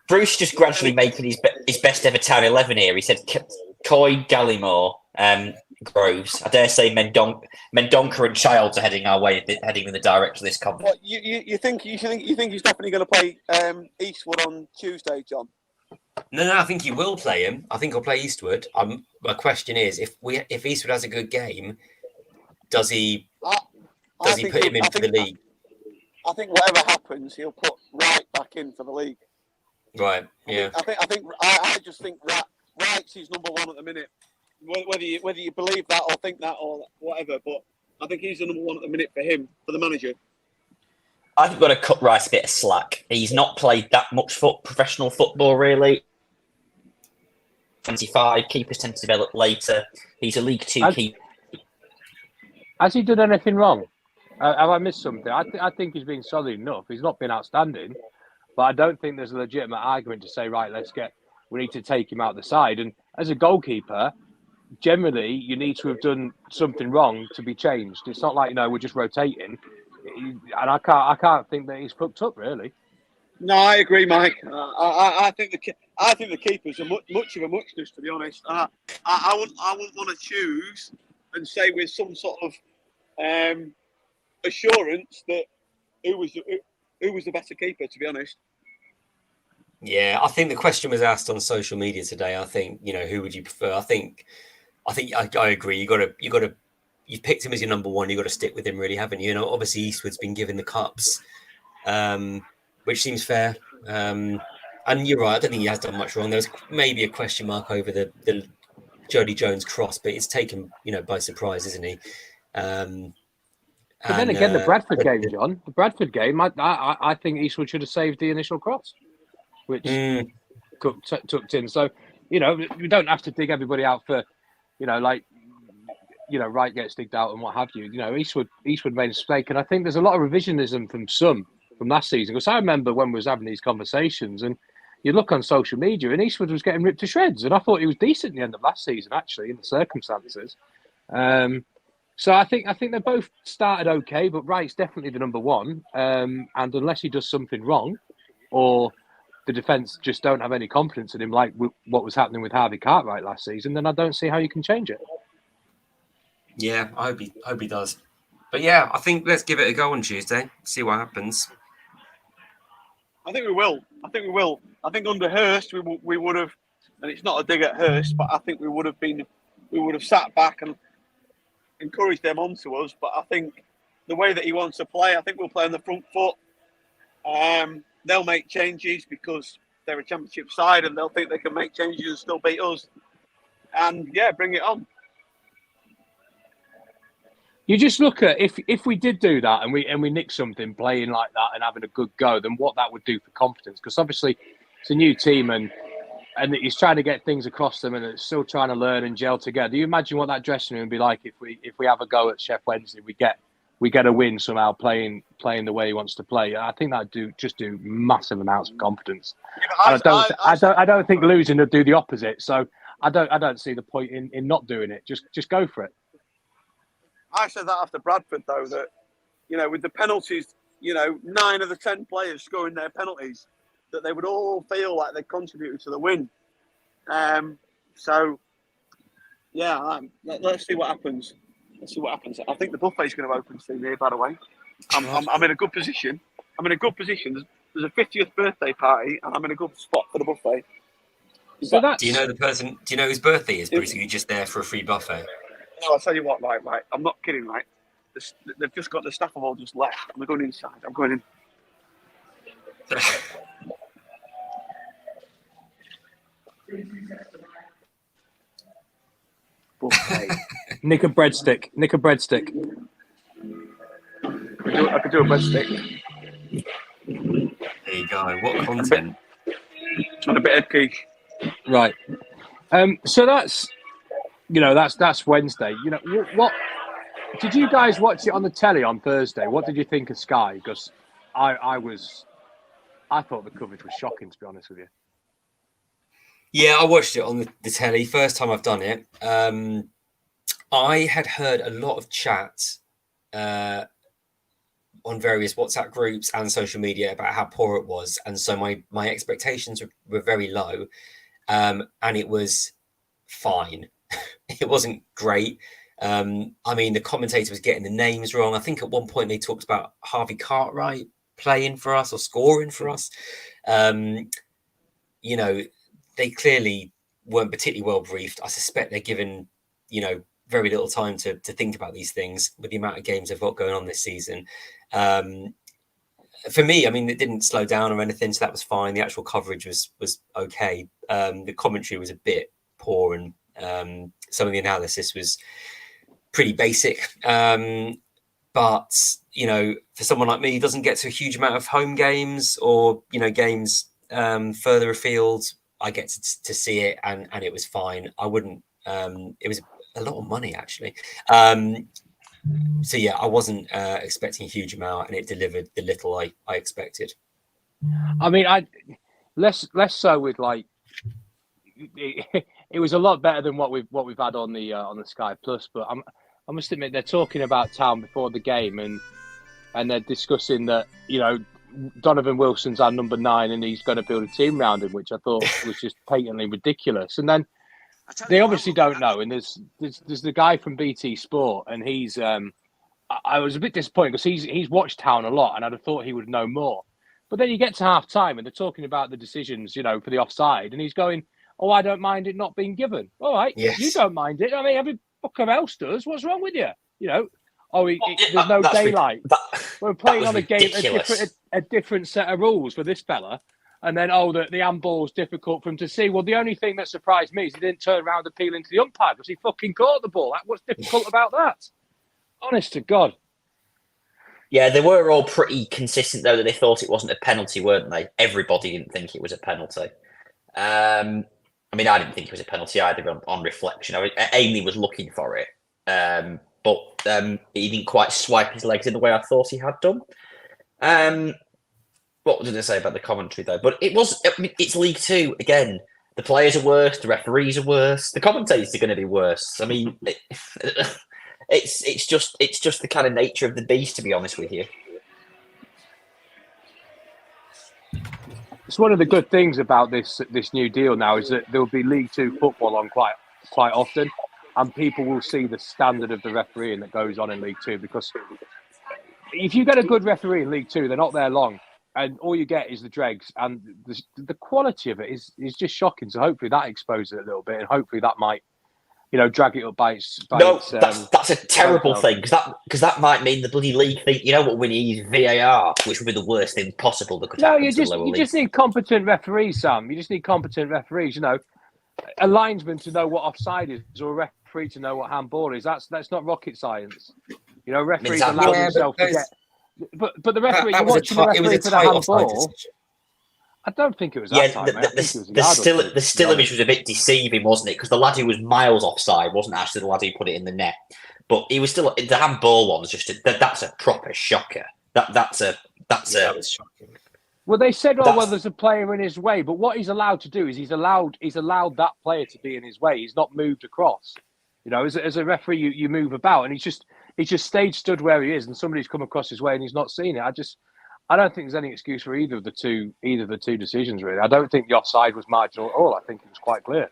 Speaker 5: Bruce just gradually making his best ever town 11 here. He said Coy, Gallimore, Groves. I dare say Mendonca and Childs are heading our way, heading in the direction of this conference.
Speaker 4: What you think he's definitely going to play Eastwood on Tuesday, John?
Speaker 6: No, I think he will play him. I think he'll play Eastwood. My question is, if Eastwood has a good game, does he put him in for the league?
Speaker 4: I think whatever happens, he'll put Wright back in for the league.
Speaker 6: Right. Yeah.
Speaker 4: I just think Wright's his number one at the minute. Whether you believe that or think that or whatever, but I think he's the number one at the minute for him, for the manager.
Speaker 5: I think we've got to cut Rice a bit of slack. He's not played that much professional football, really. 25, keepers tend to develop later. He's a League Two keeper.
Speaker 7: Has he done anything wrong? Have I missed something? I think he's been solid enough. He's not been outstanding, but I don't think there's a legitimate argument to say, right, we need to take him out the side. And as a goalkeeper, generally, you need to have done something wrong to be changed. It's not like, we're just rotating. And I can't think that he's fucked up, really.
Speaker 4: No, I agree, Mike. I think the keepers are much of a muchness, to be honest. I wouldn't want to choose and say with some sort of assurance that who was the better keeper, to be honest.
Speaker 6: Yeah, I think the question was asked on social media today. I think, who would you prefer? I think I agree. You've picked him as your number one. You've got to stick with him, really, haven't you? Obviously Eastwood's been given the cups, which seems fair. And you're right. I don't think he has done much wrong. There was maybe a question mark over the Jody Jones cross, but it's taken, by surprise, isn't he?
Speaker 7: But then again, the Bradford game, John. The Bradford game, I think Eastwood should have saved the initial cross, which tucked in. So, we don't have to dig everybody out for, Wright gets digged out and what have you. Eastwood made a mistake. And I think there's a lot of revisionism from last season. Because I remember when we was having these conversations and you look on social media and Eastwood was getting ripped to shreds. And I thought he was decent at the end of last season, actually, in the circumstances. So I think they both started okay, but Wright's definitely the number one. And unless he does something wrong or the defence just don't have any confidence in him, like what was happening with Harvey Cartwright last season, then I don't see how you can change it.
Speaker 6: Yeah, I hope he does. But yeah, I think let's give it a go on Tuesday. See what happens.
Speaker 4: I think we will. I think under Hurst we would have, and it's not a dig at Hurst, but I think we would have sat back and encouraged them onto us. But I think the way that he wants to play, I think we'll play on the front foot. They'll make changes because they're a championship side, and they'll think they can make changes and still beat us. And yeah, bring it on.
Speaker 7: You just look at if we did do that and we nick something playing like that and having a good go, then what that would do for confidence. Because obviously it's a new team and he's trying to get things across them and it's still trying to learn and gel together. Do you imagine what that dressing room would be like if we have a go at Sheffield Wednesday, we get a win somehow playing the way he wants to play? I think that do massive amounts of confidence. Yeah, I don't think losing would do the opposite. So I don't see the point in not doing it. Just go for it.
Speaker 4: I said that after Bradford, though, that, with the penalties, 9 of the 10 players scoring their penalties, that they would all feel like they contributed to the win. So, yeah, let's see what happens. I think the buffet's going to open soon here, by the way. I'm in a good position. There's a 50th birthday party, and I'm in a good spot for the buffet.
Speaker 6: Do you know the person? Do you know whose birthday is, Bruce? Are you just there for a free buffet?
Speaker 4: No, I'll tell you what, right. I'm not kidding, right? They've just got the staff have all just left. I'm going inside. I'm going in.
Speaker 7: Nick a breadstick.
Speaker 4: I could do a breadstick.
Speaker 6: There you go. What content?
Speaker 4: And a bit of quiche.
Speaker 7: Right. So that's Wednesday. What did you guys watch it on the telly on Thursday? What did you think of Sky? Because I thought the coverage was shocking, to be honest with you.
Speaker 6: Yeah, I watched it on the telly. First time I've done it. I had heard a lot of chat on various WhatsApp groups and social media about how poor it was, and so my expectations were very low, and it was fine. It wasn't great. I mean, the commentator was getting the names wrong. I think at one point they talked about Harvey Cartwright playing for us or scoring for us. You know, they clearly weren't particularly well briefed. I suspect they're given, you know, very little time to think about these things with the amount of games they've got going on this season. For me, I mean, it didn't slow down or anything, so that was fine. The actual coverage was okay. The commentary was a bit poor, and some of the analysis was pretty basic. But, you know, for someone like me who doesn't get to a huge amount of home games or, you know, games further afield, I get to see it, and it was fine. I wouldn't, it was a lot of money, actually. So, yeah, I wasn't expecting a huge amount, and it delivered the little I expected.
Speaker 7: I mean, less so with, like, it was a lot better than what we've had on the Sky Plus, but I must admit, they're talking about Town before the game, and they're discussing that, you know, Donovan Wilson's our number 9 and he's going to build a team around him, which I thought was just patently ridiculous. And then they obviously don't know. And there's the guy from BT Sport, and he's I was a bit disappointed because he's watched Town a lot, and I'd have thought he would know more. But then you get to half time and they're talking about the decisions, you know, for the offside, and he's going, "Oh, I don't mind it not being given." All right,
Speaker 6: yes.
Speaker 7: You don't mind it. I mean, every fucker else does. What's wrong with you? You know, there's no daylight. We're playing on a game, a different set of rules for this fella. And then, the handball's difficult for him to see. Well, the only thing that surprised me is he didn't turn around appealing to the umpire because he fucking caught the ball. What's difficult about that? Honest to God.
Speaker 5: Yeah, they were all pretty consistent, though, that they thought it wasn't a penalty, weren't they? Everybody didn't think it was a penalty. I mean, I didn't think it was a penalty either on reflection. Amy was looking for it, but he didn't quite swipe his legs in the way I thought he had done. What did I say about the commentary, though? But it's League Two. Again, the players are worse, the referees are worse, the commentators are going to be worse. I mean, it's just the kind of nature of the beast, to be honest with you.
Speaker 7: It's one of the good things about this new deal now is that there will be League Two football on quite often, and people will see the standard of the refereeing that goes on in League Two. Because if you get a good referee in League Two, they're not there long, and all you get is the dregs, and the quality of it is just shocking. So hopefully that exposes it a little bit, and hopefully that might, you know, drag it up by its.
Speaker 5: That's a terrible thing, because that might mean the bloody league think, you know what, we need VAR, which would be the worst thing possible that could happen.
Speaker 7: You just need competent referees, Sam. You just need competent referees. You know, a linesman to know what offside is, or a referee to know what handball is. That's not rocket science. You know, referees allow themselves to get. But the referee, you're watching the referee for the handball. I don't think it was that time.
Speaker 5: The still image was a bit deceiving, wasn't it? Because the lad who was miles offside wasn't actually the lad who put it in the net, but he was still. The handball one was that's a proper shocker. That was shocking.
Speaker 7: Well, they said, there's a player in his way, but what he's allowed to do is he's allowed that player to be in his way. He's not moved across. You know, as a referee, you move about, and he's just stage stood where he is, and somebody's come across his way and he's not seen it. I don't think there's any excuse for either of the two decisions, really. I don't think the offside was marginal at all. I think it was quite clear.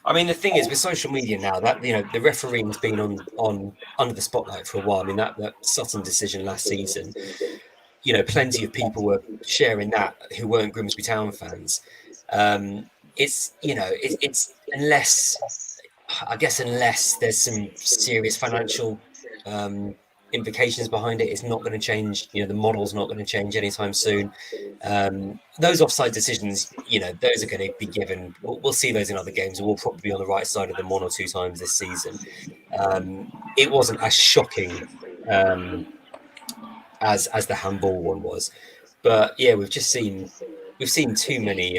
Speaker 6: I mean, the thing is with social media now that, you know, the refereeing's been on under the spotlight for a while. I mean, that Sutton decision last season, you know, plenty of people were sharing that who weren't Grimsby Town fans. It's unless there's some serious financial implications behind it, it's not going to change. You know, the model's not going to change anytime soon. Those offside decisions, you know, those are going to be given. We'll see those in other games, and we'll probably be on the right side of them 1 or 2 times this season. It wasn't as shocking as the handball one was, but yeah, we've seen too many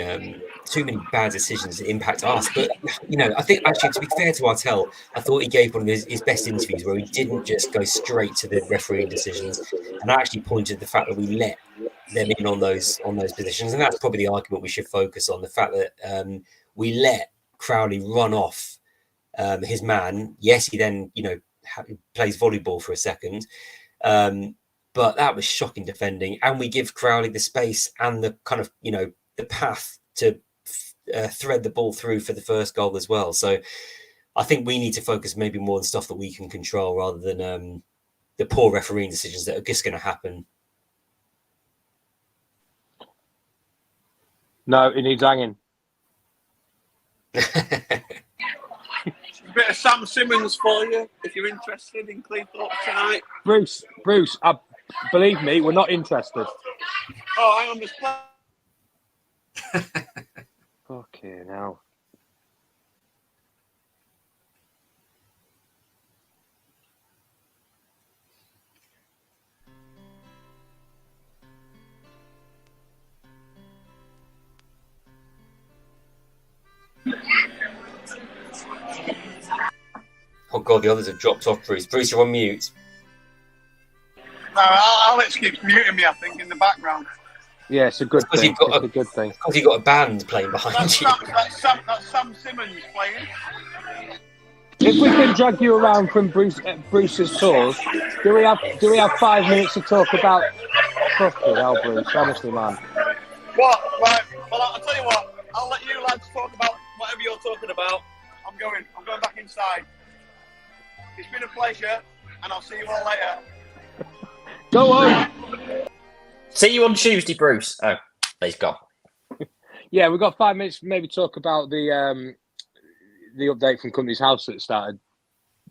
Speaker 6: bad decisions that impact us. But, you know, I think actually, to be fair to Artell, I thought he gave one of his best interviews where he didn't just go straight to the refereeing decisions, and I actually pointed to the fact that we let them in on those positions, and that's probably the argument we should focus on, the fact that we let Crowley run off his man. Yes, he then, you know, plays volleyball for a second, but that was shocking defending. And we give Crowley the space and the kind of, the path to thread the ball through for the first goal as well. So I think we need to focus maybe more on stuff that we can control rather than the poor refereeing decisions that are just going to happen.
Speaker 7: No, it needs hanging.
Speaker 4: A bit of Sam Simmons for you, if you're interested in Cleethorpes tonight.
Speaker 7: Bruce, believe me, we're not interested.
Speaker 4: Oh, I understand.
Speaker 7: Fucking hell.
Speaker 6: Oh God, the others have dropped off, Bruce. Bruce, you're on mute.
Speaker 4: No, Alex keeps muting me, I think, in the background.
Speaker 7: Yeah, it's a good thing. It's a good thing.
Speaker 6: Because you've got a band playing behind you.
Speaker 4: That's Sam Simmons playing.
Speaker 7: If we can drag you around from Bruce's tours, do we have 5 minutes to talk about? Fucking hell, Bruce. Honestly, man.
Speaker 4: What? Right. Well, I'll tell you what. I'll let you lads talk about whatever you're talking about. I'm going back inside. It's been a pleasure, and I'll see you all later.
Speaker 7: Go on.
Speaker 5: See you on Tuesday, Bruce. Oh, he's gone.
Speaker 7: Yeah, we've got 5 minutes to maybe talk about the update from Company's House that started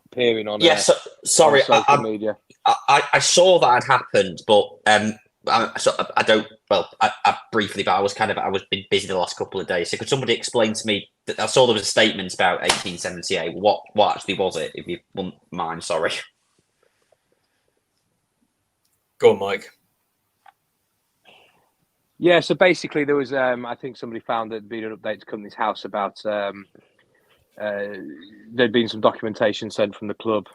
Speaker 7: appearing on.
Speaker 5: Yeah, sorry,
Speaker 7: on social media.
Speaker 5: I saw that had happened, but I don't. Well, I briefly, but I was been busy the last couple of days. So could somebody explain to me? That I saw there was a statement about 1878. What actually was it? If you wouldn't mind, sorry.
Speaker 6: Go on, Mike.
Speaker 7: Yeah, so basically there was, I think somebody found that there'd been an update to Company's House about there'd been some documentation sent from the club,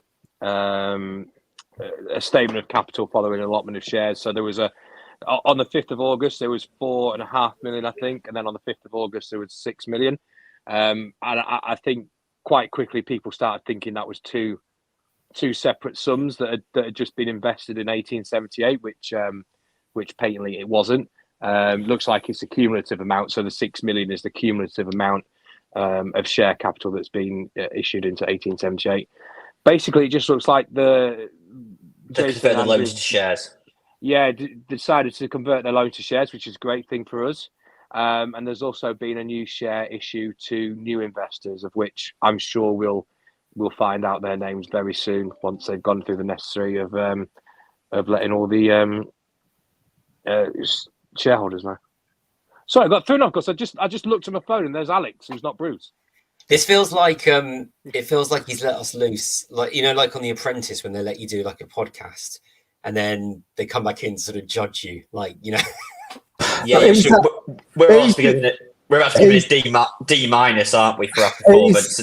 Speaker 7: a statement of capital following allotment of shares. So there was on the 5th of August, there was 4.5 million, I think. And then on the 5th of August, there was 6 million. And I think quite quickly people started thinking that was two separate sums that had just been invested in 1878, which patently it wasn't. Looks like it's a cumulative amount. So the 6 million is the cumulative amount of share capital that's been issued into 1878. Basically, it just looks like
Speaker 5: the loans to shares.
Speaker 7: Yeah, decided to convert their loan to shares, which is a great thing for us. And there's also been a new share issue to new investors, of which I'm sure we'll find out their names very soon once they've gone through the necessary of letting all the shareholders know. Sorry, I got thrown off because I just looked at my phone and there's Alex, who's not Bruce.
Speaker 6: This feels like he's let us loose, like like on The Apprentice when they let you do like a podcast and then they come back in to sort of judge you, Yeah,
Speaker 5: we're about to give it D minus, aren't we, for our performance?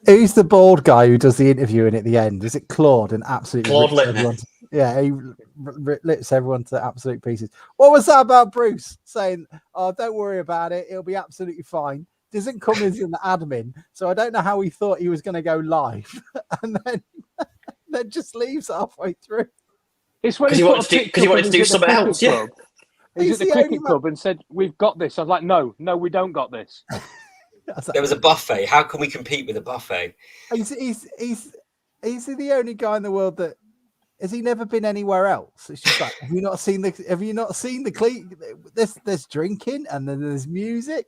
Speaker 8: Who's the bald guy who does the interviewing at the end? Is it Claude? And absolutely
Speaker 5: Claude Littner.
Speaker 8: Yeah, he lips everyone to absolute pieces. What was that about Bruce saying, "Oh, don't worry about it. It'll be absolutely fine." Doesn't come as an admin, so I don't know how he thought he was going to go live, and then just leaves halfway through.
Speaker 7: It's when
Speaker 5: he wanted to do something else. Yeah,
Speaker 7: he's at the cricket club and said, "We've got this." I was like, "No, we don't got this."
Speaker 6: There was a buffet. How can we compete with a buffet?
Speaker 8: He's the only guy in the world that has he never been anywhere else. It's just like, have you not seen the there's drinking and then there's music.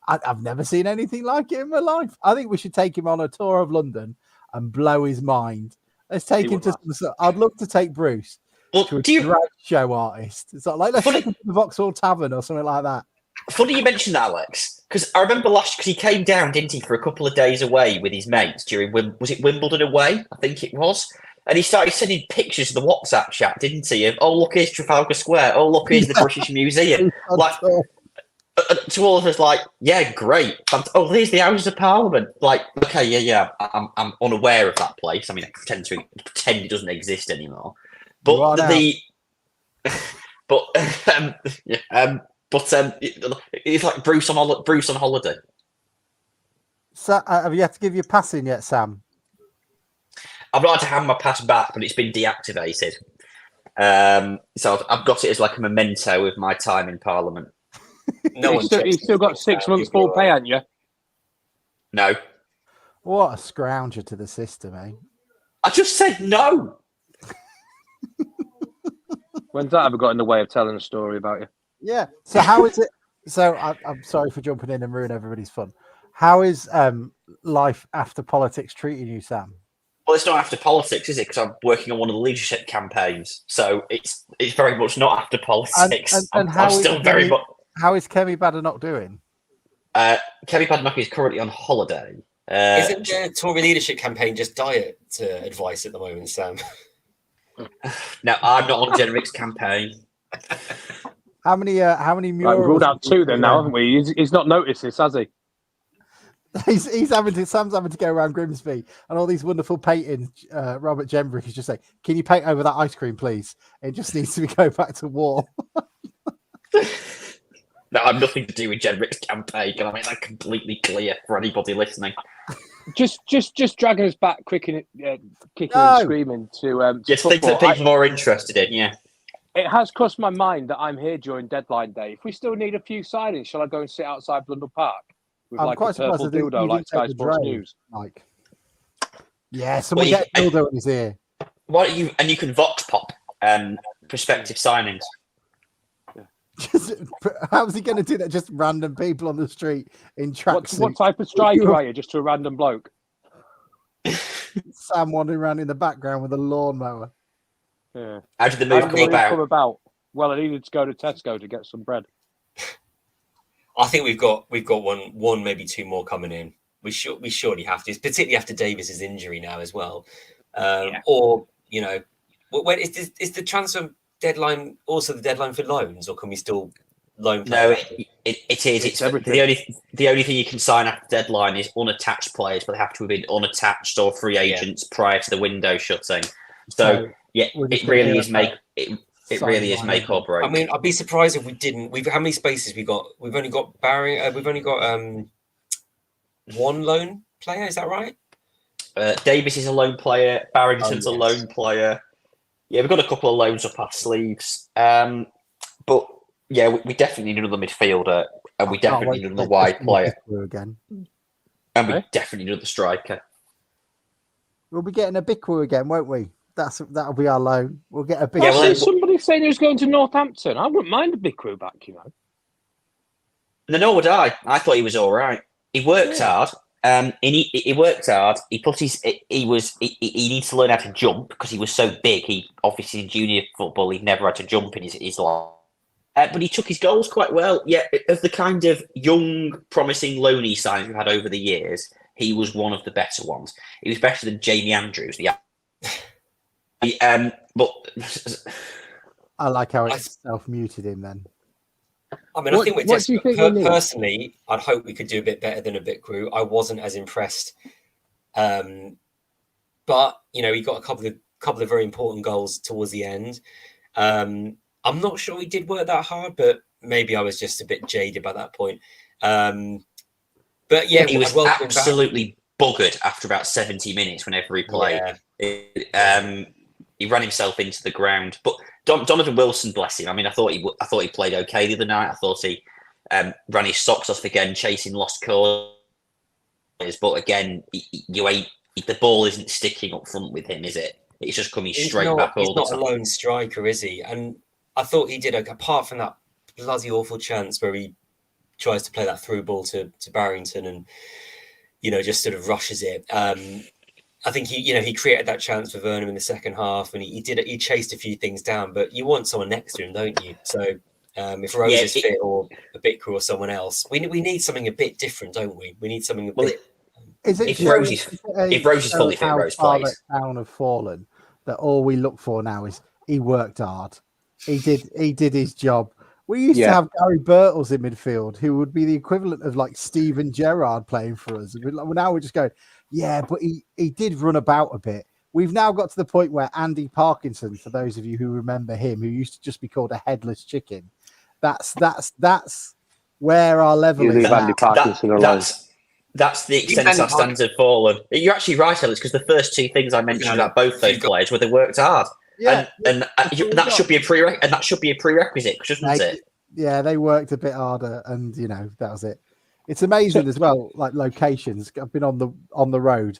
Speaker 8: I've never seen anything like it in my life. I think we should take him on a tour of London and blow his mind. Let's take him to some. I'd love to take Bruce to a drag show artist. It's like let's take him to the Vauxhall Tavern or something like that.
Speaker 5: Funny you mentioned that, Alex, because I remember because he came down, didn't he, for a couple of days away with his mates during was it Wimbledon away? I think it was. And he started sending pictures to the WhatsApp chat, didn't he? Of, oh, look, here's Trafalgar Square. Oh, look, here's the British Museum. Like, to all of us, like, yeah, great. Oh, here's the Houses of Parliament. Like, okay, yeah, I'm unaware of that place. I mean, I pretend it doesn't exist anymore. But it's like Bruce on holiday.
Speaker 8: So, have you had to give your passing yet, Sam?
Speaker 5: I've not had to hand my pass back, but it's been deactivated. So I've got it as like a memento of my time in Parliament.
Speaker 6: No one.
Speaker 7: You've still got 6 months full pay, haven't you?
Speaker 5: No.
Speaker 8: What a scrounger to the system, eh?
Speaker 5: I just said no.
Speaker 7: When's that ever got in the way of telling a story about you?
Speaker 8: Yeah. So how is it? So I'm sorry for jumping in and ruining everybody's fun. How is life after politics treating you, Sam?
Speaker 5: Well, it's not after politics, is it? Because I'm working on one of the leadership campaigns, so it's very much not after politics.
Speaker 8: And
Speaker 5: I'm still very much.
Speaker 8: How is Kemi Badenoch doing?
Speaker 5: Kemi Badenoch is currently on holiday.
Speaker 6: Isn't the Tory leadership campaign just diet advice at the moment, Sam?
Speaker 5: No, I'm not on Jenrick's campaign.
Speaker 8: How many murals?
Speaker 7: We've ruled out 2 then now, haven't we? He's not noticed this, has he?
Speaker 8: Sam's having to go around Grimsby and all these wonderful paintings. Robert Jenrick is just saying, "Can you paint over that ice cream, please? It just needs to go back to wall."
Speaker 5: No, I'm nothing to do with Jenrick's campaign. Can I make that completely clear for anybody listening?
Speaker 7: Just dragging us back, kicking and screaming to
Speaker 5: just things that people are interested in. Yeah,
Speaker 7: it has crossed my mind that I'm here during deadline day. If we still need a few signings, shall I go and sit outside Blundell Park with
Speaker 8: I'm
Speaker 7: like
Speaker 8: quite
Speaker 7: a purple dildo like Sky Sports News?
Speaker 8: Mike. Yeah, someone get a dildo in his ear.
Speaker 5: Why don't you? And you can vox pop prospective signings.
Speaker 8: How's he going to do that? Just random people on the street in tracksuits.
Speaker 7: What type of striker are you? Just to a random bloke?
Speaker 8: Sam wandering around in the background with a lawnmower.
Speaker 7: Yeah.
Speaker 5: How did the move come
Speaker 7: about? Well, I needed to go to Tesco to get some bread.
Speaker 6: I think we've got one, maybe 2 more coming in. We surely have to, particularly after Davis's injury now as well. Or when is the transfer deadline also the deadline for loans, or can we still loan players?
Speaker 5: No, it is. It's the only thing you can sign after deadline is unattached players, but they have to have been unattached or free agents prior to the window shutting. So it really is make or break.
Speaker 6: I mean, I'd be surprised if we didn't. How many spaces we got? We've only got Barry. We've only got 1 loan player. Is that right?
Speaker 5: Davis is a loan player. Barrington's a loan player. Yeah, we've got a couple of loans up our sleeves. But yeah, we definitely need another midfielder, and we definitely need another wide player
Speaker 8: again.
Speaker 5: And we definitely need another striker.
Speaker 8: We'll be getting a Bikwu again, won't we? That'll be our loan. We'll get a Bikwu.
Speaker 7: Yeah, well, somebody saying he was going to Northampton. I wouldn't mind a Bikwu back,
Speaker 5: No, nor would I. I thought he was all right. He worked hard. He worked hard. He put his. He needs to learn how to jump because he was so big. He obviously in junior football he'd never had to jump in his life. But he took his goals quite well. Yeah, of the kind of young, promising loanee signings we've had over the years, he was one of the better ones. He was better than Jamie Andrews. But
Speaker 8: I like how it's self-muted him then.
Speaker 6: I mean, I think we're desperate. Personally, I'd hope we could do a bit better than a Bikwu. I wasn't as impressed. But, he got a couple of very important goals towards the end. I'm not sure he did work that hard, but maybe I was just a bit jaded by that point. But yeah,
Speaker 5: he was absolutely buggered after about 70 minutes whenever he played. Yeah. He ran himself into the ground. But Donovan Wilson, bless him. I mean, I thought he played okay the other night. I thought he ran his socks off again, chasing lost causes. But again, the ball isn't sticking up front with him, is it? It's just coming straight back all the time.
Speaker 6: He's not a lone striker, is he? And I thought he did, apart from that bloody awful chance where he tries to play that through ball to Barrington and, just sort of rushes it. I think he created that chance for Vernon in the second half, and he chased a few things down. But you want someone next to him, don't you? So if Rose is fit or a Bikwu or someone else, we need something a bit different, don't we? We need something a bit.
Speaker 5: If Rose is fully fit, Rose plays.
Speaker 8: Town have fallen. That all we look for now is he worked hard. He did his job. We used to have Gary Birtles in midfield, who would be the equivalent of like Steven Gerrard playing for us. Now we're just going, but he did run about a bit. We've now got to the point where Andy Parkinson, for those of you who remember him, who used to just be called a headless chicken, that's where our level is.
Speaker 7: Andy Parkinson alone.
Speaker 5: That's the extent our standards have fallen. You're actually right, Alex, because the first 2 things I mentioned about both those players were they worked hard.
Speaker 8: Yeah,
Speaker 5: and that should be a prerequisite, shouldn't it?
Speaker 8: Yeah, they worked a bit harder, and that was it. It's amazing as well, like locations. I've been on the road.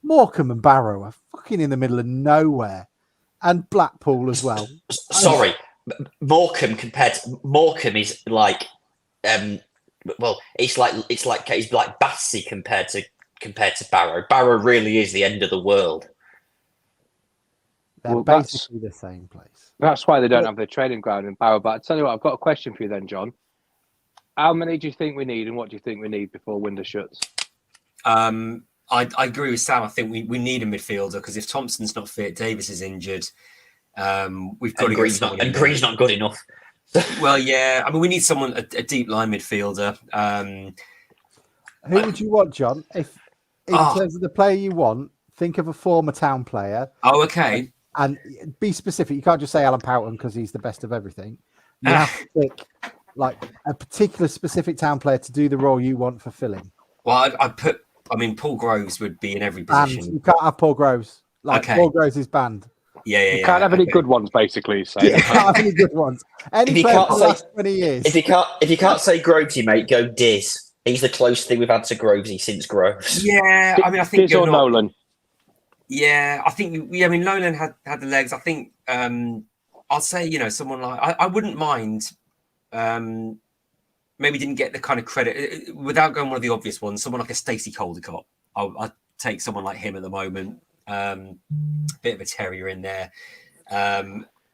Speaker 8: Morecambe and Barrow are fucking in the middle of nowhere, and Blackpool as well.
Speaker 5: Sorry, Morecambe is like, it's like Battersea compared to Barrow. Barrow really is the end of the world.
Speaker 8: They're basically the same place.
Speaker 7: That's why they don't have their training ground in Barrow. But I tell you what, I've got a question for you then, John. How many do you think we need, and what do you think we need before window shuts?
Speaker 6: I agree with Sam. I think we need a midfielder because if Thompson's not fit, Davis is injured. We've got
Speaker 5: Green's not good enough.
Speaker 6: Well, yeah. I mean, we need someone a deep line midfielder.
Speaker 8: Who would you want, John? If in terms of the player you want, think of a former Town player.
Speaker 6: Oh, okay.
Speaker 8: And be specific. You can't just say Alan Powell because he's the best of everything. You have to pick like a particular specific Town player to do the role you want for filling.
Speaker 6: Well, Paul Groves would be in every position.
Speaker 8: You can't have Paul Groves. Paul Groves is banned.
Speaker 6: Yeah.
Speaker 7: You can't have any good ones, basically. So.
Speaker 8: You can't have any good ones. Any player for the last 20 years.
Speaker 5: If you can't say Grovesy, mate, go Diz. He's the closest thing we've had to Grovesy since Groves.
Speaker 6: Yeah, I mean, I think
Speaker 7: Diz or Nolan.
Speaker 6: Yeah, I think Nolan had the legs. I think I'll say someone like I wouldn't mind. Maybe didn't get the kind of credit without going one of the obvious ones. Someone like a Stacey Caldecott. I'd take someone like him at the moment. Bit of a terrier in there.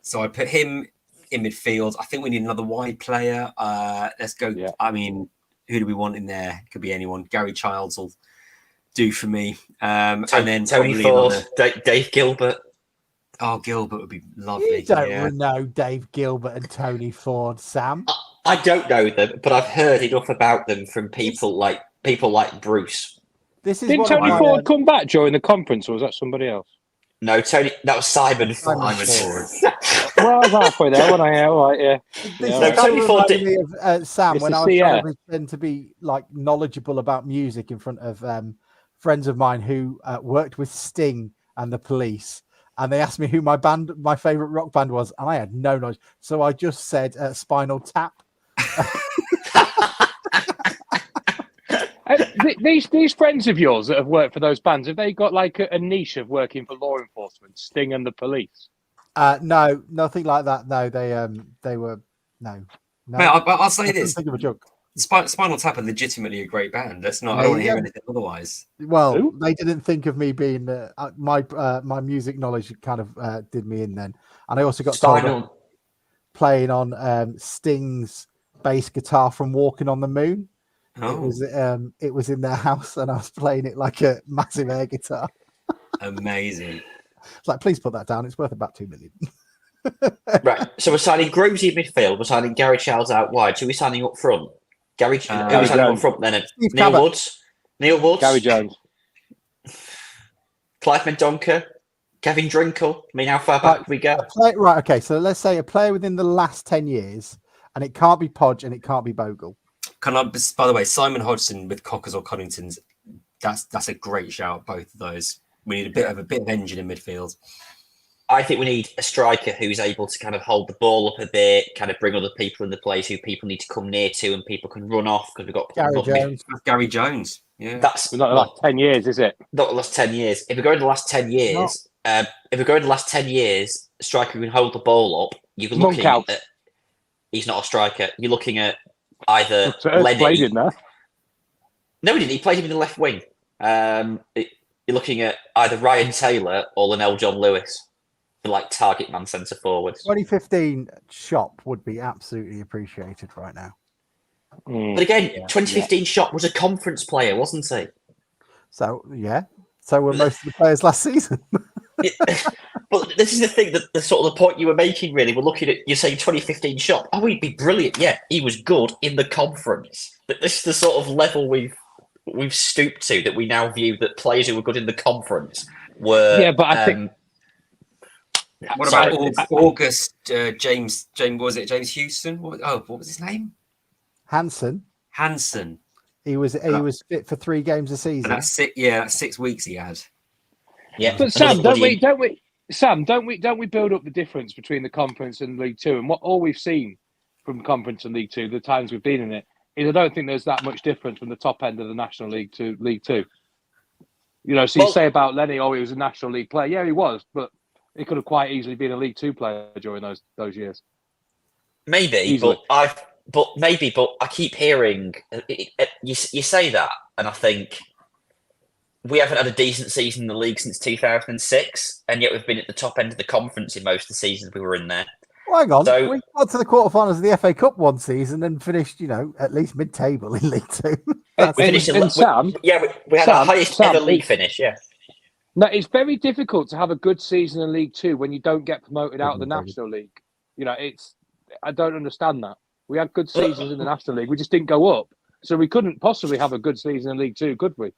Speaker 6: So I put him in midfield. I think we need another wide player. Let's go. Yeah. I mean, who do we want in there? Could be anyone. Gary Childs will do for me. And then
Speaker 5: Tony Ford, Dave Gilbert.
Speaker 6: Oh, Gilbert would be lovely.
Speaker 8: You don't know Dave Gilbert and Tony Ford, Sam.
Speaker 5: I don't know them, but I've heard enough about them from people like Bruce.
Speaker 7: Didn't Tony Ford come back during the conference, or was that somebody else?
Speaker 5: No, Tony. That was Simon Ford.
Speaker 7: Well, I was halfway there when
Speaker 5: Tony Ford did.
Speaker 8: Me of, Sam, when I was trying to pretend to be like knowledgeable about music in front of friends of mine who worked with Sting and the Police. And they asked me who my favorite rock band was, and I had no knowledge. So I just said Spinal Tap.
Speaker 7: These friends of yours that have worked for those bands, have they got like a niche of working for law enforcement, Sting and the Police?
Speaker 8: No, nothing like that. No, they were no.
Speaker 6: Mate, I'll say this:
Speaker 8: think of a joke.
Speaker 6: Spinal Tap are legitimately a great band. That's not. I don't want to hear anything otherwise.
Speaker 8: Well, they didn't think of me being my music knowledge kind of did me in then, and I also got told playing on Sting's bass guitar from Walking on the Moon. Oh. It was in their house, and I was playing it like a massive air guitar.
Speaker 6: Amazing.
Speaker 8: It's like, please put that down. It's worth about 2 million.
Speaker 5: Right. So we're signing Grovesy in midfield. We're signing Gary Childs out wide. So we're signing up front. Gary signing up front then. Neil Woods.
Speaker 7: Gary Jones.
Speaker 5: Clive Mendonca. Kevin Drinkle. I mean, how far back we go?
Speaker 8: Right. Okay. So let's say a player within the last 10 years, and it can't be Podge and it can't be Bogle.
Speaker 6: By the way, Simon Hodgson with Cockers or Cunningtons, that's a great shout. Both of those. We need a bit of engine in midfield.
Speaker 5: I think we need a striker who's able to kind of hold the ball up a bit, kind of bring other people in the place who people need to come near to and people can run off because we've got
Speaker 6: Gary Jones. Yeah,
Speaker 7: that's not the last 10 years, is it?
Speaker 5: Not the last 10 years. If we go in the last 10 years, a striker who can hold the ball up, you're looking at. He's not a striker. You're looking at either Lenny.
Speaker 7: No,
Speaker 5: he didn't. He played him in the left wing. You're looking at either Ryan Taylor or Linnell John Lewis for like target man centre forwards.
Speaker 8: 2015 Shop would be absolutely appreciated right now.
Speaker 5: But again, 2015 Shop was a conference player, wasn't he?
Speaker 8: So so were most of the players last season.
Speaker 5: But this is the thing, that the sort of the point you were making. Really, we're looking at, you're saying 2015 Shop. Oh, he'd be brilliant. Yeah, he was good in the conference. But this is the sort of level we've stooped to, that we now view that players who were good in the conference were.
Speaker 7: Yeah, but I think.
Speaker 6: What about August? James was it James Houston? What was his name?
Speaker 8: Hansen. He was fit for 3 games a season.
Speaker 6: And that's 6 weeks he had.
Speaker 5: Yeah,
Speaker 7: but Sam, don't we Sam, don't we build up the difference between the Conference and League Two? And what all we've seen from Conference and League Two, the times we've been in it, is I don't think there's that much difference from the top end of the National League to League Two. You say about Lenny, he was a National League player. Yeah, he was, but he could have quite easily been a League Two player during those years.
Speaker 5: Maybe,
Speaker 7: Easily.
Speaker 5: but I keep hearing you say that, and I think we haven't had a decent season in the league since 2006, and yet we've been at the top end of the conference in most of the seasons we were in there.
Speaker 8: Well, hang on.
Speaker 5: So,
Speaker 8: we got to the quarterfinals of the FA Cup one season and finished, at least mid-table in League Two.
Speaker 5: we had our highest ever league finish. Yeah.
Speaker 7: No, it's very difficult to have a good season in League Two when you don't get promoted out of the National League. I don't understand that. We had good seasons in the National League, we just didn't go up, so we couldn't possibly have a good season in League Two, could we?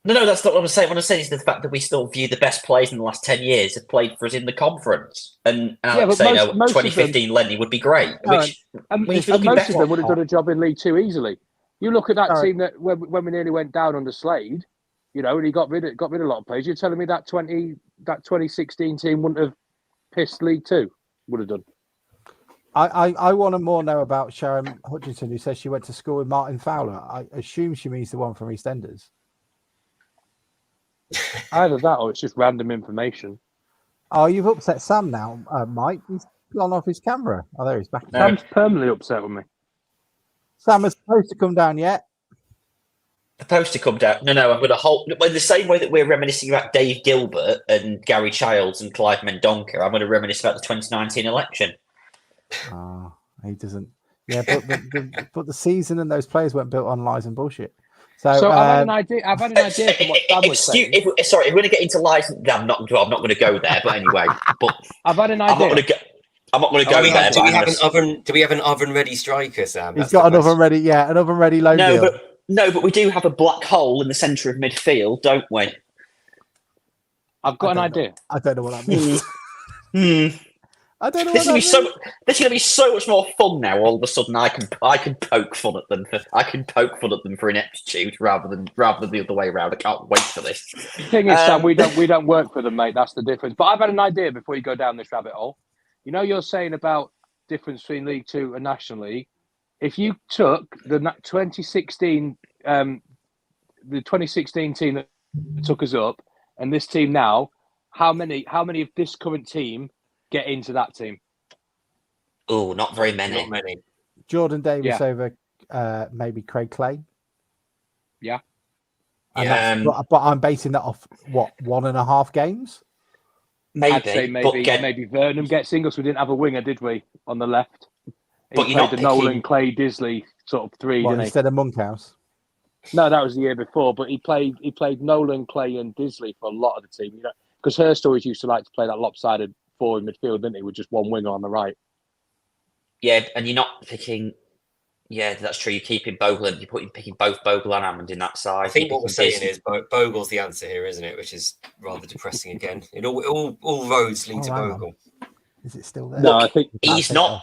Speaker 5: No, that's not what I'm saying. What I'm saying is the fact that we still view the best players in the last 10 years have played for us in the conference. And Alex saying, 2015 Lenny would be great.
Speaker 7: Most of them would have done a job in League Two easily. You look at that team that when we nearly went down under Slade, and he got rid of a lot of players. You're telling me that 2016 team wouldn't have pissed League Two? Would have done.
Speaker 8: I want to more know about Sharon Hutchinson, who says she went to school with Martin Fowler. I assume she means the one from EastEnders.
Speaker 7: Either that or it's just random information.
Speaker 8: Oh, you've upset Sam now, Mike. He's gone off his camera. Oh, there he's back.
Speaker 7: Sam's permanently upset with me.
Speaker 8: Sam is supposed to come down yet?
Speaker 5: Supposed to come down? No. I'm going to hold. In the same way that we're reminiscing about Dave Gilbert and Gary Childs and Clive Mendonca, I'm going to reminisce about the 2019 election.
Speaker 8: Oh, he doesn't. Yeah, but the season and those players weren't built on lies and bullshit. So
Speaker 7: I've had an idea. From what Sam was saying.
Speaker 5: If we're going to get into lies, I'm not going to go there. But anyway,
Speaker 7: I've had an idea.
Speaker 5: I'm not going to go there.
Speaker 6: Do we have an oven-ready striker, Sam?
Speaker 8: He's got an oven-ready. Yeah, an oven-ready loan deal.
Speaker 5: But we do have a black hole in the centre of midfield, don't we?
Speaker 7: I've got an idea.
Speaker 8: I don't know what that means. I don't know. This is
Speaker 5: going to be so much more fun now. All of a sudden, I can poke fun at them for ineptitude rather than the other way around. I can't wait for this.
Speaker 7: The thing is, Sam, we don't work for them, mate. That's the difference. But I've had an idea before you go down this rabbit hole. You're saying about difference between League Two and National League. If you took the 2016 team that took us up and this team now, how many of this current team get into that team?
Speaker 5: Oh, not very many.
Speaker 6: Not many.
Speaker 8: Jordan Davis over maybe Craig Clay.
Speaker 7: Yeah.
Speaker 8: But I'm basing that off what 1.5 games.
Speaker 5: Maybe.
Speaker 7: I'd say maybe Vernon gets singles. We didn't have a winger, did we? On the left. He played the Nolan, Clay, Disley sort of three, didn't he?
Speaker 8: Instead of Monkhouse.
Speaker 7: No, that was the year before. But he played Nolan, Clay, and Disley for a lot of the team. Because Hurst always used to like to play that lopsided forward midfield, didn't he? With just one winger on the right.
Speaker 5: Yeah, and you're not picking. Yeah, that's true. You're keeping Bogle, and you're picking both Bogle and Hammond in that side.
Speaker 6: I think what we're saying is Bogle's the answer here, isn't it? Which is rather depressing again. All roads lead to Bogle.
Speaker 8: Is it still there?
Speaker 7: No, I think
Speaker 5: he's not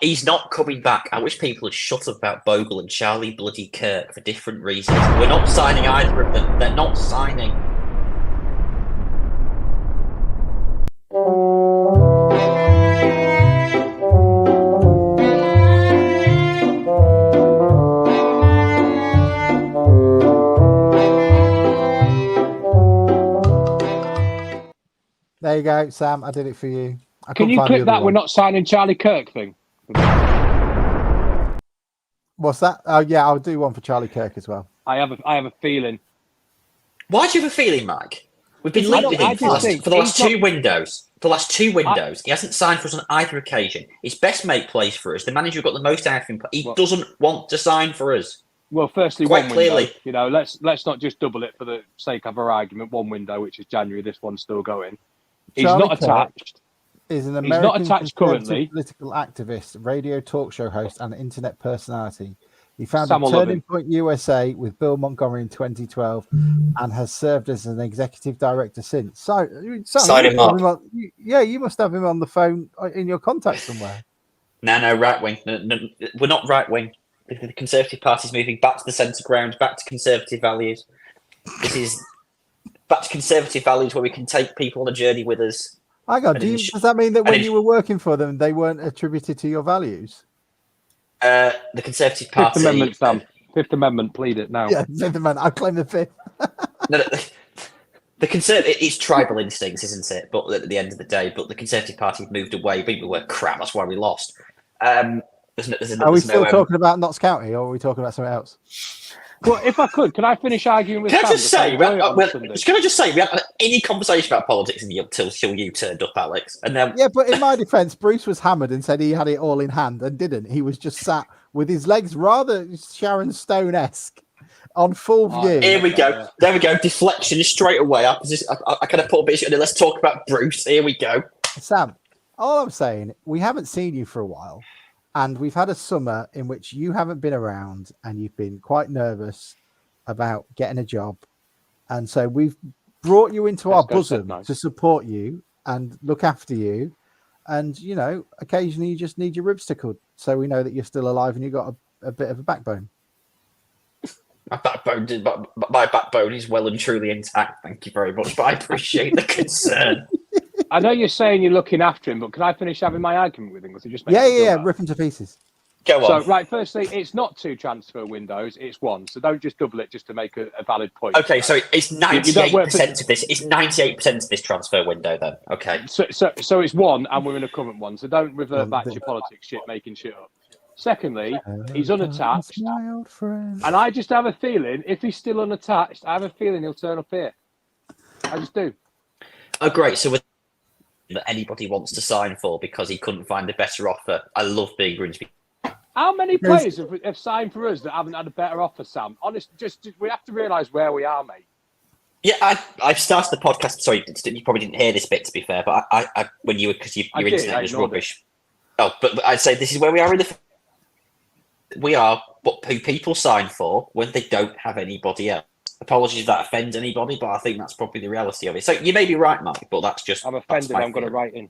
Speaker 5: coming back. I wish people had shut up about Bogle and Charlie bloody Kirk for different reasons. We're not signing either of them. They're not signing.
Speaker 8: There you go, Sam. I did it for you.
Speaker 7: Can you click that we're not signing Charlie Kirk thing?
Speaker 8: What's that? Oh, yeah, I'll do one for Charlie Kirk as well.
Speaker 7: I have a feeling.
Speaker 5: Why do you have a feeling, Mike? We've been linked with him for the last two windows. For the last two windows, he hasn't signed for us on either occasion. His best mate plays for us. The manager who got the most out of him. He doesn't want to sign for us.
Speaker 7: Well, firstly,
Speaker 5: quite
Speaker 7: one
Speaker 5: clearly,
Speaker 7: window, let's not just double it for the sake of our argument. One window, which is January. This one's still going. He's
Speaker 8: Charlie
Speaker 7: not attached.
Speaker 8: Is an
Speaker 7: He's not attached currently.
Speaker 8: Political activist, radio talk show host, and internet personality. He founded
Speaker 7: Sam will
Speaker 8: Turning Point USA with Bill Montgomery in 2012 and has served as an executive director since. So,
Speaker 6: sign him up.
Speaker 8: You must have him on the phone in your contact somewhere.
Speaker 5: No, right wing. No, we're not right wing. The Conservative Party's moving back to the centre ground, back to conservative values. This is back to conservative values where we can take people on a journey with us.
Speaker 8: Hang on, does that mean that when you were working for them, they weren't attributed to your values?
Speaker 5: The Conservative Party.
Speaker 7: Fifth Amendment, Sam. Fifth Amendment, plead it now.
Speaker 8: Yeah, Fifth Amendment. I claim the fifth.
Speaker 5: No, the Conservative, it's tribal instincts, isn't it? But at the end of the day, the Conservative Party moved away. We were crap. That's why we lost. Are we still talking about Notts County, or are we talking about something else?
Speaker 7: Well, if I could I finish arguing with?
Speaker 5: Can
Speaker 7: Sam
Speaker 5: I just say? Can I just say we haven't had any conversation about politics until you turned up, Alex, and then
Speaker 8: yeah. But in my defence, Bruce was hammered and said he had it all in hand and didn't. He was just sat with his legs rather Sharon Stone-esque on full view.
Speaker 5: Here we go. There we go. Deflection straight away. I kind of put a bit of let's talk about Bruce. Here we go.
Speaker 8: Sam, all I'm saying, we haven't seen you for a while. And we've had a summer in which you haven't been around and you've been quite nervous about getting a job. And so we've brought you into our bosom to support you and look after you. And, you know, occasionally you just need your ribs tickled so we know that you're still alive and you've got a bit of a backbone.
Speaker 5: My backbone is well and truly intact. Thank you very much. But I appreciate the concern.
Speaker 7: I know you're saying you're looking after him, but can I finish having my argument with him?
Speaker 8: Rip him to pieces.
Speaker 5: Go on.
Speaker 7: So, right, firstly, it's not 2 transfer windows, it's 1. So don't just double it just to make a valid point.
Speaker 5: Okay, so it's 98% of this. It's 98% of this transfer window, then. Okay.
Speaker 7: So it's 1, and we're in a current one. So don't revert back to your politics shit, making shit up. Secondly, he's unattached, and I just have a feeling if he's still unattached, I have a feeling he'll turn up here. I just do.
Speaker 5: Oh, great. So that anybody wants to sign for because he couldn't find a better offer. I love being Grimsby.
Speaker 7: How many players have signed for us that haven't had a better offer, Sam? Honest, just we have to realise where we are, mate.
Speaker 5: Yeah, I've started the podcast. Sorry, you probably didn't hear this bit, to be fair, but I when you were because your internet was rubbish. Oh, but I'd say this is where we are we are what people sign for when they don't have anybody else. Apologies if that offends anybody, but I think that's probably the reality of it. So you may be right, Mike, but that's just...
Speaker 7: I'm offended. I'm going to write in.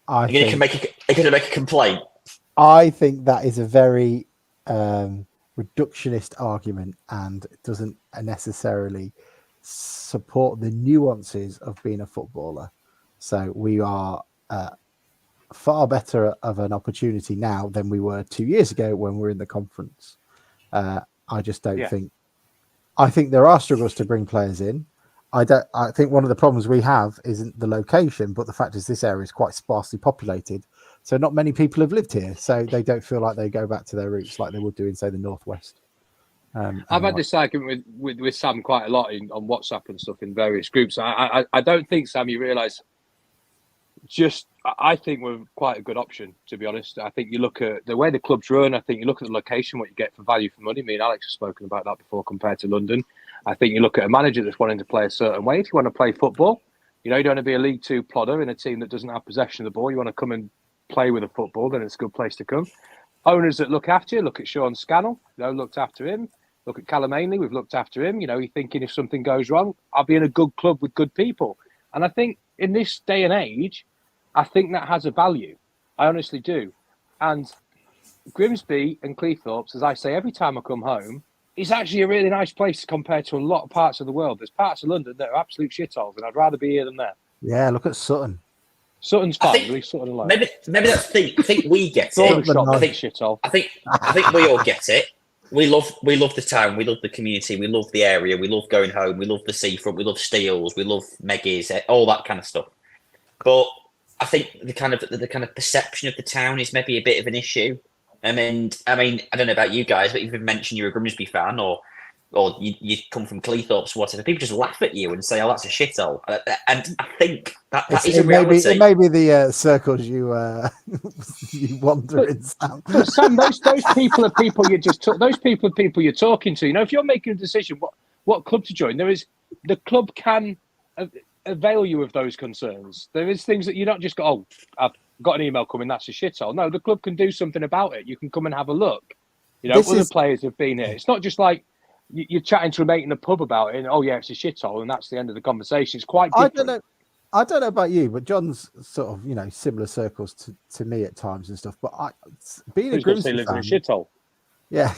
Speaker 5: You're going to make a complaint.
Speaker 8: I think that is a very reductionist argument and doesn't necessarily support the nuances of being a footballer. So we are far better of an opportunity now than we were 2 years ago when we were in the conference. I just don't think... I think there are struggles to bring players in. I think one of the problems we have isn't the location, but the fact is this area is quite sparsely populated. So not many people have lived here. So they don't feel like they go back to their roots like they would do in, say, the Northwest.
Speaker 7: I've had this argument with Sam quite a lot on WhatsApp and stuff in various groups. I don't think, Sam, you realise I think we're quite a good option, to be honest. I think you look at the way the club's run. I think you look at the location, what you get for value for money. Me and Alex have spoken about that before compared to London. I think you look at a manager that's wanting to play a certain way. If you want to play football, you don't want to be a League Two plodder in a team that doesn't have possession of the ball. You want to come and play with a football, then it's a good place to come. Owners that look after you, look at Sean Scannell, looked after him. Look at Callum Ainley, we've looked after him. You're thinking if something goes wrong, I'll be in a good club with good people. And I think in this day and age, I think that has a value. I honestly do. And Grimsby and Cleethorpes, as I say every time I come home, is actually a really nice place compared to a lot of parts of the world. There's parts of London that are absolute shitholes, and I'd rather be here than there.
Speaker 8: Yeah, look at Sutton.
Speaker 7: Sutton's fine. Leave Sutton alone.
Speaker 5: Maybe that's the thing. I think we get it. I think we all get it. We love the town. We love the community. We love the area. We love going home. We love the seafront. We love Steels. We love Meggies. All that kind of stuff. But I think the kind of perception of the town is maybe a bit of an issue. I mean, I don't know about you guys, but you've mentioned you're a Grimsby fan, or you come from Cleethorpes, whatever. People just laugh at you and say, "Oh, that's a shithole." And I think that is a reality.
Speaker 8: It may be the circles you wander in, Sam.
Speaker 7: But Sam, those people are people those people are people you're talking to. If you're making a decision what club to join, the club can avail you of those concerns. There is things that you don't just go, "Oh, I've got an email coming, that's a shithole." No, the club can do something about it. You can come and have a look. Other players have been here. It's not just like you're chatting to a mate in a pub about it and, "Oh yeah, it's a shithole," and that's the end of the conversation. It's quite different.
Speaker 8: I don't know about you, but John's sort of, similar circles to me at times and stuff. But being a Grimsby fan,
Speaker 7: lives in a shithole.
Speaker 8: Yeah,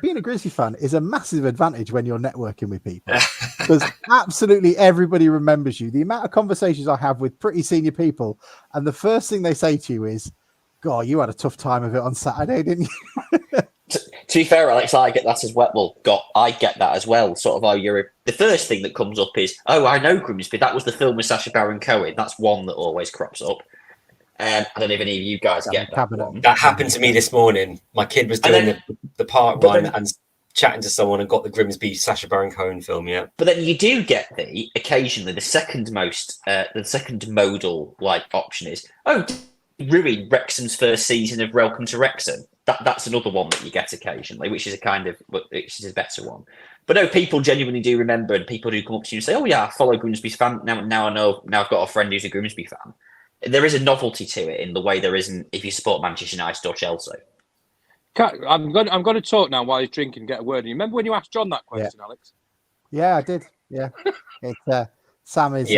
Speaker 8: being a Grimsby fan is a massive advantage when you're networking with people, because absolutely everybody remembers you. The amount of conversations I have with pretty senior people, and the first thing they say to you is, "God, you had a tough time of it on Saturday, didn't you?"
Speaker 5: To be fair, Alex, I get that as well. Well, I get that as well. Sort of, the first thing that comes up is, "Oh, I know Grimsby. That was the film with Sacha Baron Cohen." That's one that always crops up. I don't know if any of you guys get that one.
Speaker 6: That happened to me this morning. My kid was doing the park run and chatting to someone and got the Grimsby Sacha Baron Cohen film. Yeah,
Speaker 5: but then you do get occasionally the second modal option is, "Oh, ruin Wrexham's first season of Welcome to Wrexham." That's another one that you get occasionally, which is which is a better one. But no, people genuinely do remember, and people do come up to you and say, "Oh yeah, I follow Grimsby's fan now. I know now I've got a friend who's a Grimsby fan." There is a novelty to it in the way there isn't if you support Manchester United or Chelsea.
Speaker 7: I'm going to talk now while he's drinking and get a word. You remember when you asked John that question, Alex?
Speaker 8: Yeah, I did. Yeah, Sam is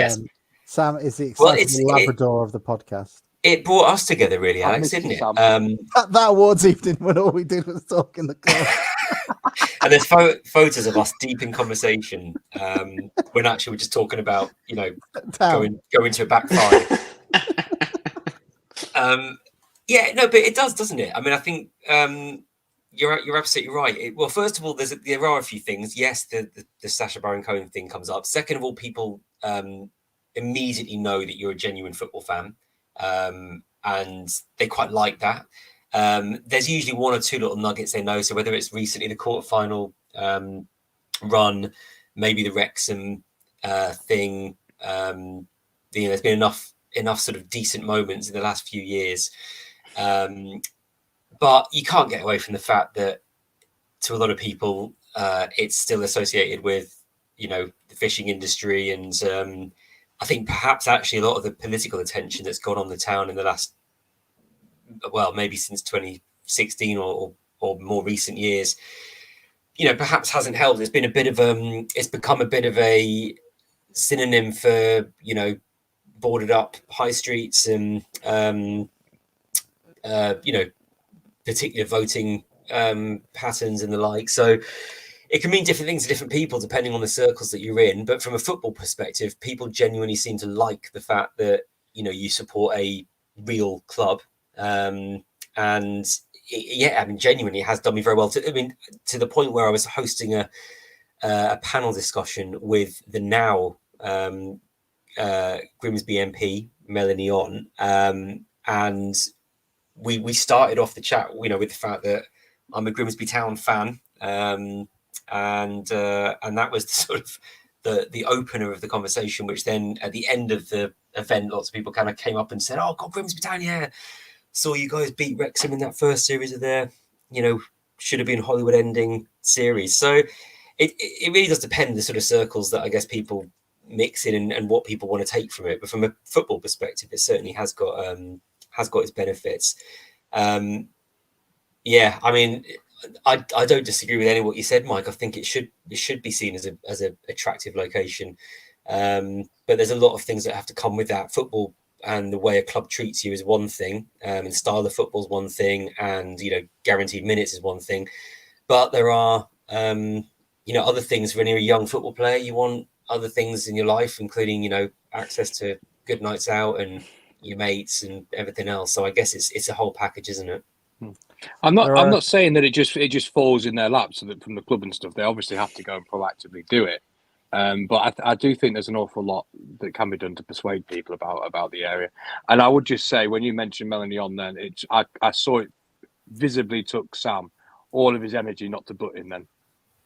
Speaker 8: Sam is the exciting Labrador of the podcast.
Speaker 6: It brought us together, really, Alex, didn't it?
Speaker 8: That awards evening when all we did was talk in the club.
Speaker 6: And there's photos of us deep in conversation when actually we're just talking about, going to a back five. But it does, doesn't it? I mean, I think you're absolutely right. Well, first of all, there are a few things. Yes, the Sacha Baron Cohen thing comes up. Second of all, people immediately know that you're a genuine football fan, and they quite like that. There's usually one or two little nuggets they know. So whether it's recently the quarterfinal run, maybe the Wrexham thing, there's been enough sort of decent moments in the last few years. But you can't get away from the fact that to a lot of people, it's still associated with, the fishing industry. And I think perhaps actually a lot of the political attention that's gone on the town in the last, maybe since 2016 or more recent years, perhaps hasn't helped. It's been it's become a bit of a synonym for, boarded up high streets and particular voting patterns and the like. So it can mean different things to different people depending on the circles that you're in. But from a football perspective, people genuinely seem to like the fact that you support a real club, and genuinely it has done me very well. To the point where I was hosting a panel discussion with the now Grimsby MP Melanie On, and we started off the chat, with the fact that I'm a Grimsby Town fan, and that was sort of the opener of the conversation. Which then at the end of the event, lots of people kind of came up and said, "Oh God, Grimsby Town, yeah, saw you guys beat Wrexham in that first series of their, should have been Hollywood ending series." So it really does depend the sort of circles that I guess people mix in and what people want to take from it. But from a football perspective, it certainly has got its benefits. I don't disagree with any of what you said, Mike. I think it should be seen as a attractive location. But there's a lot of things that have to come with that. Football and the way a club treats you is one thing, and style of football is one thing, and guaranteed minutes is one thing. But there are other things. When you're a young football player, you want other things in your life, including access to good nights out and your mates and everything else. So I guess it's a whole package, isn't it?
Speaker 7: I'm not saying that it just falls in their laps so that from the club and stuff. They obviously have to go and proactively do it. But I do think there's an awful lot that can be done to persuade people about the area. And I would just say, when you mentioned Melanie On, then I saw it visibly took Sam all of his energy not to butt in. Then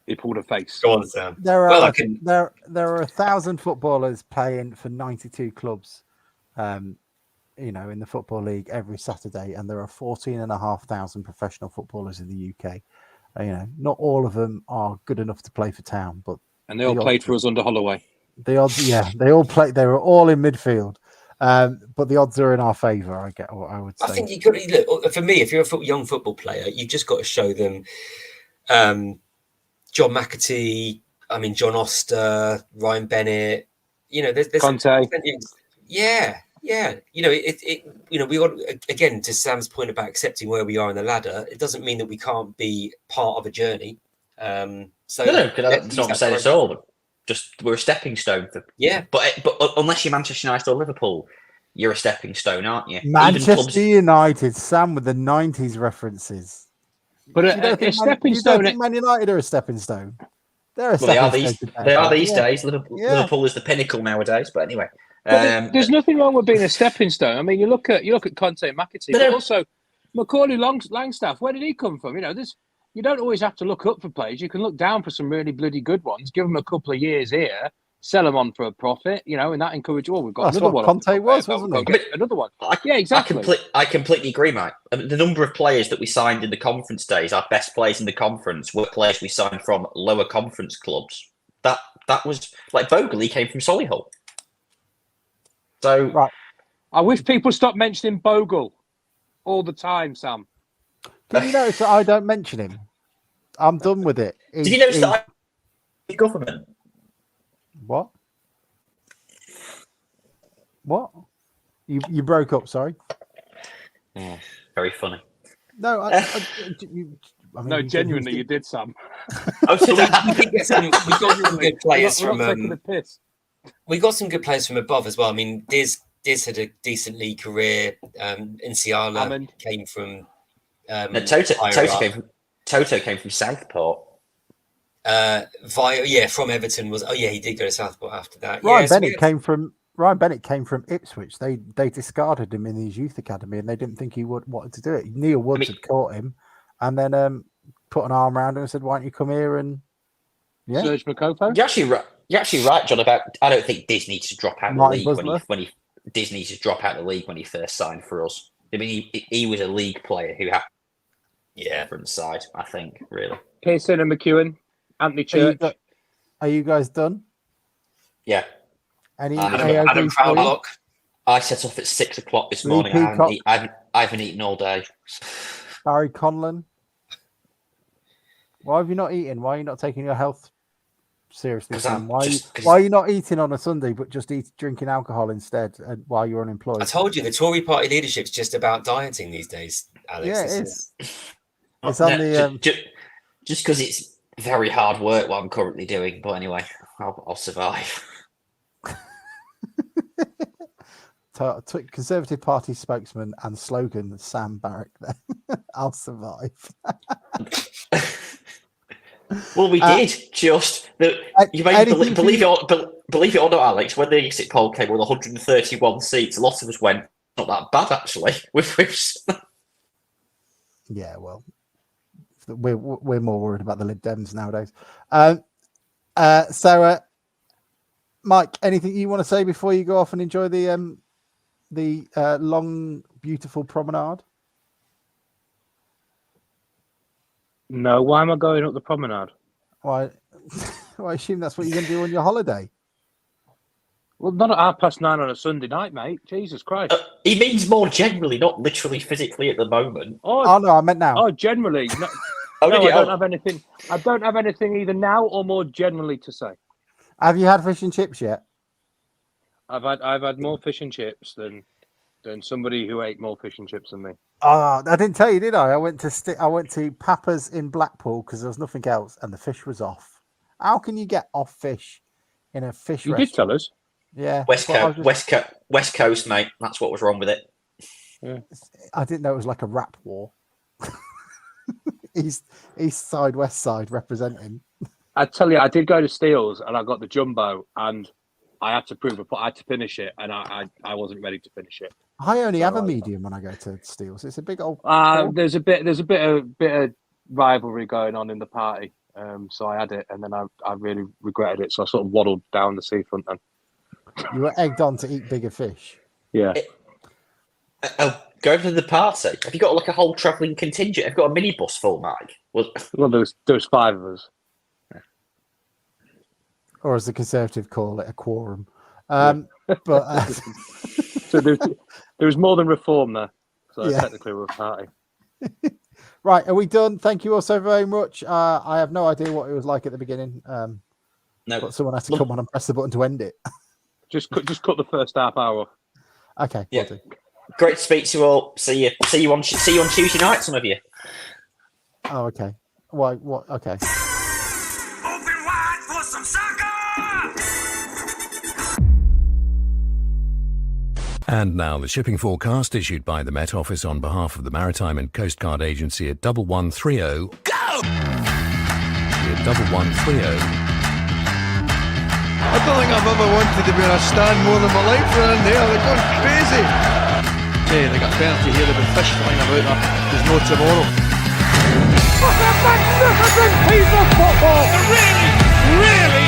Speaker 7: he pulled a face.
Speaker 6: Go on, Sam.
Speaker 8: There are 1,000 footballers playing for 92 clubs, in the Football League every Saturday, and there are 14,500 professional footballers in the UK. Not all of them are good enough to play for Town,
Speaker 7: and they all played for us under Holloway.
Speaker 8: The odds, they all played. They were all in midfield, but the odds are in our favour. I get what I would say.
Speaker 6: I think you got to look. For me, if you're a young football player, you've just got to show them. John McAtee, John Oster, Ryan Bennett. There's
Speaker 7: Conte.
Speaker 6: Yeah, we got, again, to Sam's point about accepting where we are in the ladder. It doesn't mean that we can't be part of a journey.
Speaker 5: No, that's not what I'm saying at all. Just we're a stepping stone. But unless you're Manchester United or Liverpool, you're a stepping stone, aren't you?
Speaker 8: Manchester United, Sam with the 90s references.
Speaker 7: But a stepping stone.
Speaker 8: You don't think Man United are a stepping stone? They're a
Speaker 5: stepping
Speaker 8: stone.
Speaker 5: They are these days. Liverpool is the pinnacle nowadays. But anyway.
Speaker 7: There's nothing wrong with being a stepping stone. I mean, you look at Conte and McAtee, but also Macaulay Langstaff. Where did he come from? You don't always have to look up for players. You can look down for some really bloody good ones. Give them a couple of years here, sell them on for a profit. And that encourages. We've got another one.
Speaker 8: Conte wasn't it?
Speaker 7: Another one. Yeah, exactly.
Speaker 5: I completely agree, Mike. The number of players that we signed in the conference days, our best players in the conference, were players we signed from lower conference clubs. That was like Bogle. He came from Solihull. So
Speaker 8: right.
Speaker 7: I wish people stop mentioning Bogle all the time, Sam.
Speaker 8: Did you notice that I don't mention him? I'm done with it.
Speaker 5: Did you notice that the government?
Speaker 8: What? You broke up, sorry.
Speaker 5: Yeah, very funny.
Speaker 8: No,
Speaker 7: no, genuinely, you did, Sam.
Speaker 6: We got some good players from.
Speaker 7: Taking the piss.
Speaker 6: We got some good players from above as well. I mean, Diz had a decent league career. Nsiala came from.
Speaker 5: Toto came from Southport.
Speaker 6: From Everton he did go to Southport after that.
Speaker 8: Ryan Bennett came from Ipswich. They discarded him in his youth academy, and they didn't think he wanted to do it. Neil Woods had caught him, and then put an arm around him and said, "Why don't you come here?" And
Speaker 7: Serge Makopo.
Speaker 5: You're actually right, John. I don't think Diz needs to drop out the league Diz needs to drop out the league when he first signed for us. I mean, he was a league player who had from the side. I think really.
Speaker 7: Pearson and McEwen, Anthony Church.
Speaker 8: Are you guys done?
Speaker 5: Yeah.
Speaker 6: Adam Proudlock.
Speaker 5: I set off at 6 o'clock this morning. I haven't eaten all day.
Speaker 8: Barry Conlon. Why have you not eaten? Why are you not taking your health seriously? Why are you not eating on a Sunday, but just drinking alcohol instead while you're unemployed?
Speaker 6: I told you the Tory party leadership's just about dieting these days, Alex.
Speaker 8: Yeah, it is. It's on the
Speaker 5: just because it's very hard work what I'm currently doing. But anyway, I'll survive.
Speaker 8: Conservative Party spokesman and slogan Sam Barrack. Then I'll survive.
Speaker 5: Well, we did just. You may believe it or not, Alex. When the exit poll came with 131 seats, a lot of us went, "Not that bad, actually."
Speaker 8: Yeah, well, we're more worried about the Lib Dems nowadays. So, Mike, anything you want to say before you go off and enjoy the long, beautiful promenade?
Speaker 7: No, why am I going up the promenade?
Speaker 8: Why? I assume that's what you're going to do on your holiday.
Speaker 7: Well, not at 9:30 on a Sunday night, mate. Jesus Christ.
Speaker 5: He means more generally, not literally physically at the moment.
Speaker 8: Oh no, I meant now.
Speaker 7: Oh, generally. No, I don't have anything. I don't have anything either now or more generally to say.
Speaker 8: Have you had fish and chips yet?
Speaker 7: I've had more fish and chips than somebody who ate more fish and chips than me.
Speaker 8: Oh, I didn't tell you, did I? I went to Papa's in Blackpool because there was nothing else, and the fish was off. How can you get off fish in a fish restaurant?
Speaker 7: You did tell us.
Speaker 8: Yeah,
Speaker 5: West Coast, mate. That's what was wrong with it.
Speaker 7: Yeah.
Speaker 8: I didn't know it was like a rap war. East side, west side representing.
Speaker 7: I tell you, I did go to Steele's and I got the jumbo, and I had to I had to finish it, and I wasn't ready to finish it.
Speaker 8: I only have a medium when I go to Steele's. It's a big old.
Speaker 7: There's a bit of rivalry going on in the party, so I had it, and then I really regretted it. So I sort of waddled down the seafront. Then
Speaker 8: you were egged on to eat bigger fish.
Speaker 7: Yeah.
Speaker 5: Go over to the party. Have you got like a whole travelling contingent? Have you got a minibus full, Mike?
Speaker 7: Well, there was 5 of us.
Speaker 8: Or as the Conservative call it, a quorum. But
Speaker 7: so there was more than Reform there. So technically we're a party.
Speaker 8: Right, are we done? Thank you all so very much. I have no idea what it was like at the beginning. No, but someone has to come on and press the button to end it.
Speaker 7: Just cut the first half hour off.
Speaker 8: Okay.
Speaker 5: Yeah.
Speaker 8: Will do.
Speaker 5: Great to speak to you all. See you on Tuesday night, some of you.
Speaker 8: Oh, okay. Why? What? Okay.
Speaker 3: Open wide for some soccer!
Speaker 1: And now the shipping forecast issued by the Met Office on behalf of the Maritime and Coast Guard Agency at 1130. Go! At 1130.
Speaker 2: I don't think I've ever wanted to be in a stand more than my life around there. They're going crazy. Hey, they got penalty here. There'll be fish flying about there. There's no tomorrow.
Speaker 3: What a magnificent piece of football! A really, really